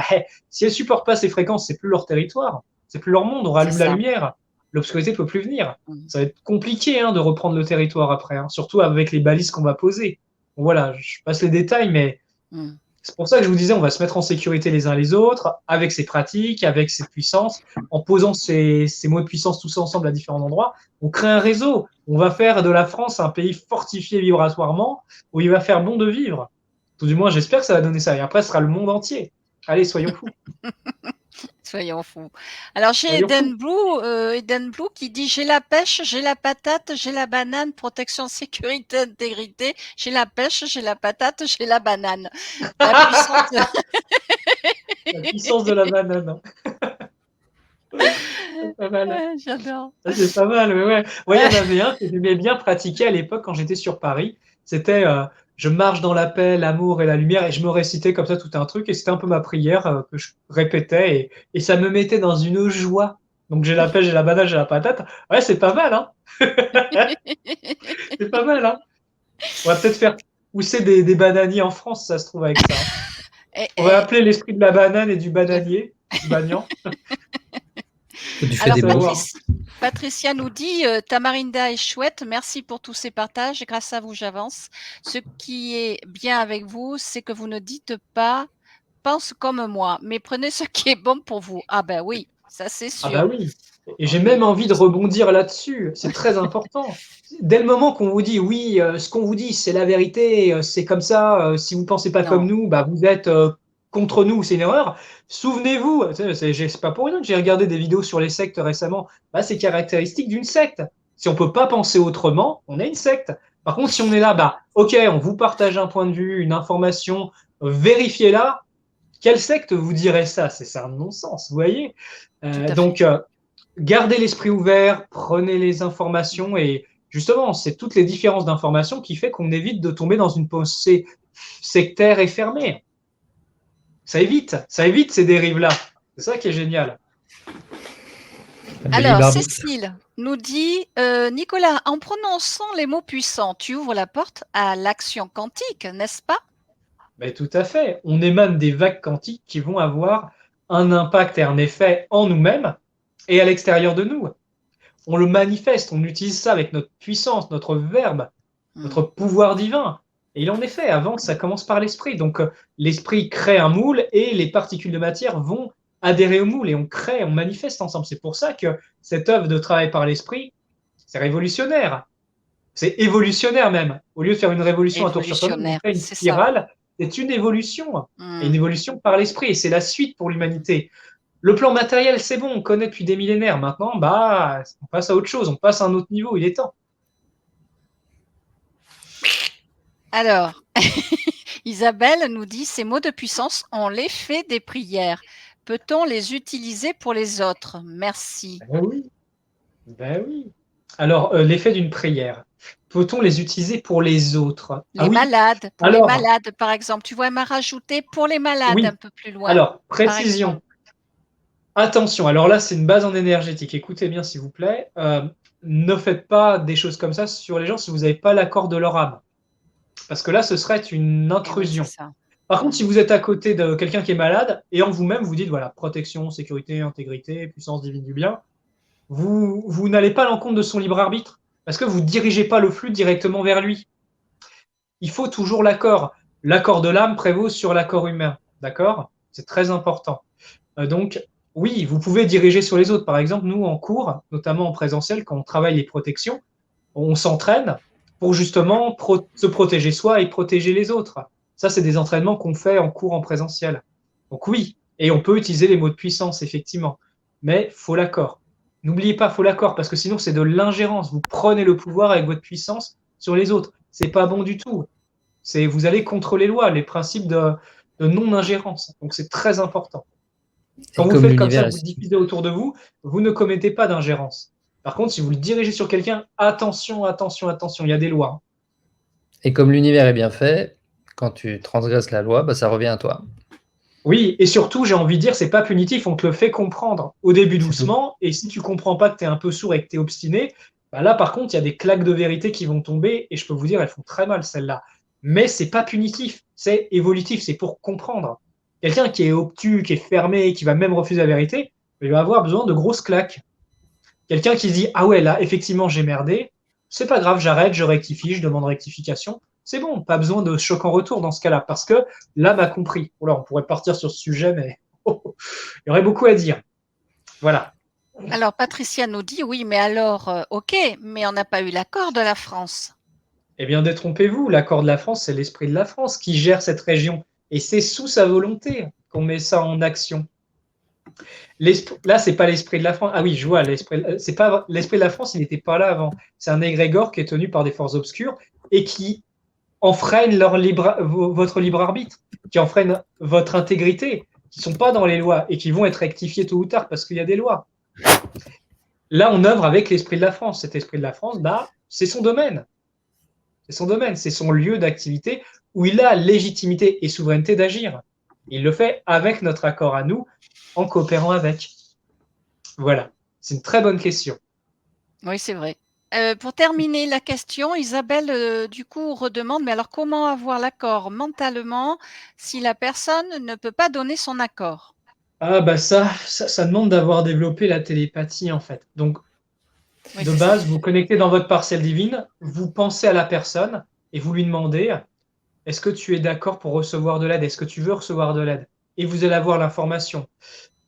si elles supportent pas ces fréquences, c'est plus leur territoire, c'est plus leur monde. On C'est rallume la ça. lumière. L'obscurité peut plus venir. Mm. Ça va être compliqué de reprendre le territoire après, surtout avec les balises qu'on va poser. Bon, voilà, je passe les détails, mais Mm. c'est pour ça que je vous disais, on va se mettre en sécurité les uns les autres, avec ces pratiques, avec ces puissances, en posant ces mots de puissance tous ensemble à différents endroits. On crée un réseau. On va faire de la France un pays fortifié vibratoirement, où il va faire bon de vivre. Tout du moins, j'espère que ça va donner ça. Et après, ce sera le monde entier. Allez, soyons fous. Soyons fous. Alors, j'ai Soyons fous. Eden Blue qui dit: j'ai la pêche, j'ai la patate, j'ai la banane, protection, sécurité, intégrité. J'ai la pêche, j'ai la patate, j'ai la banane. La puissance. La puissance de la banane. C'est pas mal. J'adore. Ça, c'est pas mal, ouais, ouais. Ouais, il y en avait un que j'aimais bien pratiquer à l'époque quand j'étais sur Paris. C'était je marche dans la paix, l'amour et la lumière, et je me récitais comme ça tout un truc, et c'était un peu ma prière que je répétais, et ça me mettait dans une joie. Donc j'ai la paix, j'ai la banane, j'ai la patate. Ouais, c'est pas mal, hein. C'est pas mal, hein. On va peut-être faire pousser des bananiers en France, ça se trouve, avec ça, hein. Et, On va et, appeler l'esprit de la banane et du bananier, du bagnan. Ou tu fais alors, des Ça va boules. voir. Patricia nous dit: Tamarinda est chouette, merci pour tous ces partages. Grâce à vous, j'avance. Ce qui est bien avec vous, c'est que vous ne dites pas pense comme moi, mais prenez ce qui est bon pour vous. Ah ben oui, ça c'est Ah bah sûr. oui. Et j'ai Oui. même envie de rebondir là-dessus. C'est très important. Dès le moment qu'on vous dit oui, ce qu'on vous dit, c'est la vérité, c'est comme ça. Si vous ne pensez pas comme Non. nous, bah vous êtes contre nous, c'est une erreur. Souvenez-vous, c'est pas pour rien que j'ai regardé des vidéos sur les sectes récemment. Bah, c'est caractéristique d'une secte. Si on peut pas penser autrement, on est une secte. Par contre, si on est là, bah ok, on vous partage un point de vue, une information, vérifiez-la. Quelle secte vous dirait ça? C'est un non-sens, vous voyez? Tout à fait. Donc, gardez l'esprit ouvert, prenez les informations et justement, c'est toutes les différences d'informations qui fait qu'on évite de tomber dans une pensée sectaire et fermée. Ça évite ces dérives-là. C'est ça qui est génial. Le libre Alors, arbitre. Cécile nous dit: Nicolas, en prononçant les mots puissants, tu ouvres la porte à l'action quantique, n'est-ce pas? Mais tout à fait. On émane des vagues quantiques qui vont avoir un impact et un effet en nous-mêmes et à l'extérieur de nous. On le manifeste, on utilise ça avec notre puissance, notre verbe, notre pouvoir divin. Et il en est fait, avant, ça commence par l'esprit. Donc, l'esprit crée un moule et les particules de matière vont adhérer au moule et on crée, on manifeste ensemble. C'est pour ça que cette œuvre de travail par l'esprit, c'est révolutionnaire. C'est évolutionnaire même. Au lieu de faire une révolution à tour sur table, on Évolutionnaire, fait une c'est ça. spirale. C'est une évolution. Et une Mm. évolution par l'esprit. Et c'est la suite pour l'humanité. Le plan matériel, c'est bon, on connaît depuis des millénaires. Maintenant, bah, on passe à autre chose, on passe à un autre niveau, il est temps. Alors, Isabelle nous dit: ces mots de puissance ont l'effet des prières. Peut-on les utiliser pour les autres? Merci. Ben oui, ben oui. Alors, l'effet d'une prière, peut-on les utiliser pour les autres? Ah Les oui, malades, pour les alors, malades, par exemple. Tu vois, elle m'a rajouté pour les malades un oui, peu plus loin, alors, par exemple. précision, attention, alors là, c'est une base en énergétique, écoutez bien s'il vous plaît, ne faites pas des choses comme ça sur les gens si vous n'avez pas l'accord de leur âme, parce que là, ce serait une Et oui, c'est intrusion. ça. Par contre, Mm. si vous êtes à côté de quelqu'un qui est malade, et en vous-même, vous dites, voilà, protection, sécurité, intégrité, puissance divine du bien, vous n'allez pas à l'encontre de son libre arbitre, parce que vous ne dirigez pas le flux directement vers lui. Il faut toujours l'accord. L'accord de l'âme prévaut sur l'accord humain. D'accord? C'est très important. Donc, oui, vous pouvez diriger sur les autres. Par exemple, nous, en cours, notamment en présentiel, quand on travaille les protections, on s'entraîne pour justement se protéger soi et protéger les autres. Ça, c'est des entraînements qu'on fait en cours en présentiel. Donc oui, et on peut utiliser les mots de puissance, effectivement. Mais il faut l'accord. N'oubliez pas, il faut l'accord, parce que sinon c'est de l'ingérence. Vous prenez le pouvoir avec votre puissance sur les autres. C'est pas bon du tout. Vous allez contre les lois, les principes de non-ingérence. Donc c'est très important. Quand Et vous comme faites comme ça, l'univers vous le diffusez autour de vous, vous ne commettez pas d'ingérence. Par contre, si vous le dirigez sur quelqu'un, attention, attention, attention, il y a des lois. et comme l'univers est bien fait, quand tu transgresses la loi, bah, ça revient à toi. Oui, et surtout, j'ai envie de dire, c'est pas punitif, on te le fait comprendre au début C'est tout. doucement, et si tu comprends pas que tu es un peu sourd et que tu es obstiné, bah là par contre, il y a des claques de vérité qui vont tomber, et je peux vous dire, elles font très mal celles-là. Mais c'est pas punitif, c'est évolutif, c'est pour comprendre. Quelqu'un qui est obtus, qui est fermé, qui va même refuser la vérité, il va avoir besoin de grosses claques. Quelqu'un qui se dit, ah ouais, là, effectivement, j'ai merdé, c'est pas grave, j'arrête, je rectifie, je demande rectification. C'est bon, pas besoin de choc en retour dans ce cas-là, parce que l'âme a compris. Alors, on pourrait partir sur ce sujet, mais il y aurait beaucoup à dire. Voilà. Alors, Patricia nous dit, oui, mais alors, ok, mais on n'a pas eu l'accord de la France. Eh bien, détrompez-vous, l'accord de la France, c'est l'esprit de la France qui gère cette région. Et c'est sous sa volonté qu'on met ça en action. Là, c'est pas l'esprit de la France. Ah oui, je vois, c'est pas l'esprit de la France, il n'était pas là avant. C'est un égrégore qui est tenu par des forces obscures et qui enfreignent votre libre arbitre, qui enfreignent votre intégrité, qui sont pas dans les lois et qui vont être rectifiés tôt ou tard parce qu'il y a des lois. Là, on œuvre avec l'esprit de la France. Cet esprit de la France, bah, c'est son domaine. C'est son domaine, c'est son lieu d'activité où il a légitimité et souveraineté d'agir. Il le fait avec notre accord à nous, en coopérant avec. Voilà, c'est une très bonne question. Oui, c'est vrai. Pour terminer la question, Isabelle, du coup, redemande, mais alors comment avoir l'accord mentalement si la personne ne peut pas donner son accord? Ah bah ça demande d'avoir développé la télépathie en fait. Donc Oui, de c'est ça. base, vous connectez dans votre parcelle divine, vous pensez à la personne et vous lui demandez, est-ce que tu es d'accord pour recevoir de l'aide? Est-ce que tu veux recevoir de l'aide? Et vous allez avoir l'information.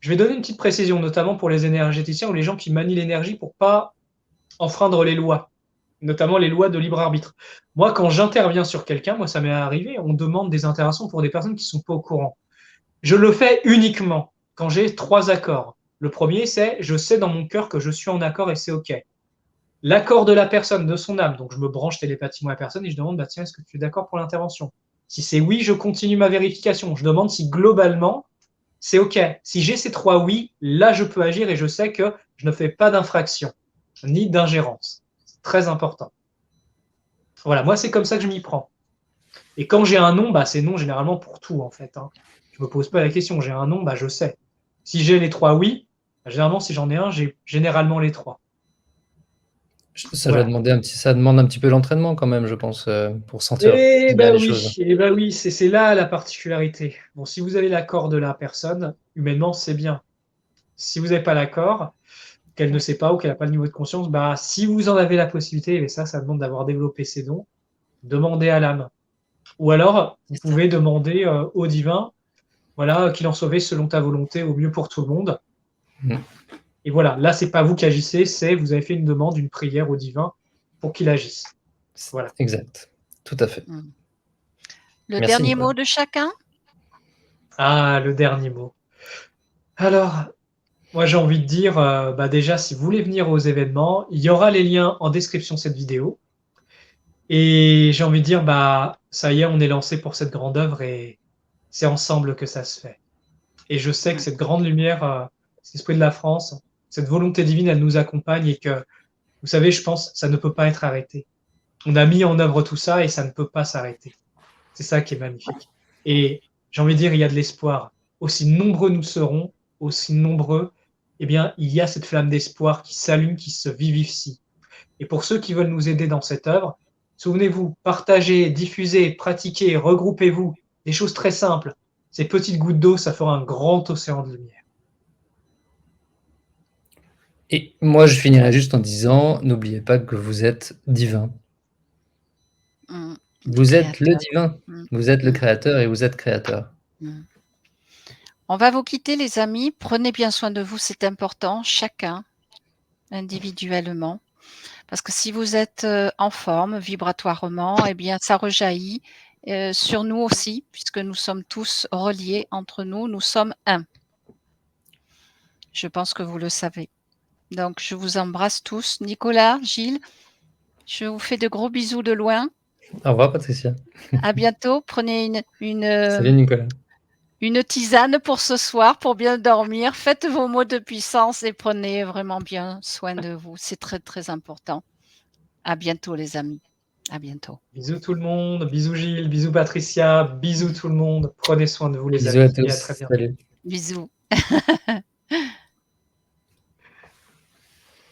Je vais donner une petite précision, notamment pour les énergéticiens ou les gens qui manient l'énergie pour pas enfreindre les lois, notamment les lois de libre arbitre. Moi, quand j'interviens sur quelqu'un, moi ça m'est arrivé, on demande des interventions pour des personnes qui sont pas au courant. Je le fais uniquement quand j'ai 3 accords. Le premier, c'est je sais dans mon cœur que je suis en accord et c'est OK. L'accord de la personne, de son âme, donc je me branche télépathiquement à la personne et je demande, bah tiens, est-ce que tu es d'accord pour l'intervention? Si c'est oui, je continue ma vérification. Je demande si globalement, c'est OK. Si j'ai ces 3 oui, là, je peux agir et je sais que je ne fais pas d'infraction ni d'ingérence. C'est très important. Voilà, moi, c'est comme ça que je m'y prends. Et quand j'ai un non, bah, c'est non généralement pour tout, en fait. Hein. Je me pose pas la question. J'ai un non, bah, je sais. Si j'ai les 3 oui, bah, généralement, si j'en ai un, j'ai généralement les 3. Voilà. Ça demande un petit peu l'entraînement quand même, je pense, pour sentir bien les choses. Eh ben oui, c'est là la particularité. Bon, si vous avez l'accord de la personne, humainement, c'est bien. Si vous n'avez pas l'accord, qu'elle ne sait pas ou qu'elle n'a pas le niveau de conscience, bah, si vous en avez la possibilité, et ça demande d'avoir développé ces dons, demandez à l'âme. Ou alors, vous C'est ça. pouvez demander au divin, voilà, qu'il en soit selon ta volonté, au mieux pour tout le monde. Mm. Et voilà, là, c'est pas vous qui agissez, c'est vous avez fait une demande, une prière au divin pour qu'il agisse. Voilà. Exact, tout à fait. Le Merci dernier Nicolas. mot de chacun? Ah, le dernier mot. Alors, moi, j'ai envie de dire, bah déjà, si vous voulez venir aux événements, il y aura les liens en description de cette vidéo. Et j'ai envie de dire, bah, ça y est, on est lancé pour cette grande œuvre et c'est ensemble que ça se fait. Et je sais que Mmh. cette grande lumière, cet esprit de la France, cette volonté divine, elle nous accompagne et que, vous savez, je pense, ça ne peut pas être arrêté. On a mis en œuvre tout ça et ça ne peut pas s'arrêter. C'est ça qui est magnifique. Et j'ai envie de dire, il y a de l'espoir. Aussi nombreux nous serons, aussi nombreux, eh bien, il y a cette flamme d'espoir qui s'allume, qui se vivifie. Et pour ceux qui veulent nous aider dans cette œuvre, souvenez-vous, partagez, diffusez, pratiquez, regroupez-vous. Des choses très simples. Ces petites gouttes d'eau, ça fera un grand océan de lumière. Et moi, je finirai juste en disant, n'oubliez pas que vous êtes divin. Mmh. Vous êtes le Créateur. divin, Mmh. vous êtes le Mmh. créateur et vous êtes créateur. Mmh. On va vous quitter les amis. Prenez bien soin de vous, c'est important, chacun, individuellement. Parce que si vous êtes, en forme vibratoirement, eh bien ça rejaillit, sur nous aussi, puisque nous sommes tous reliés entre nous, nous sommes un. Je pense que vous le savez. Donc, je vous embrasse tous. Nicolas, Gilles, je vous fais de gros bisous de loin. Au revoir, Patricia. À bientôt. Prenez Salut, Nicolas. une tisane pour ce soir, pour bien dormir. Faites vos mots de puissance et prenez vraiment bien soin de vous. C'est très, très important. À bientôt, les amis. À bientôt. Bisous tout le monde, bisous Gilles, bisous Patricia, bisous tout le monde. Prenez soin de vous les Bisous à amis et à tous. très bientôt. Salut. Bisous.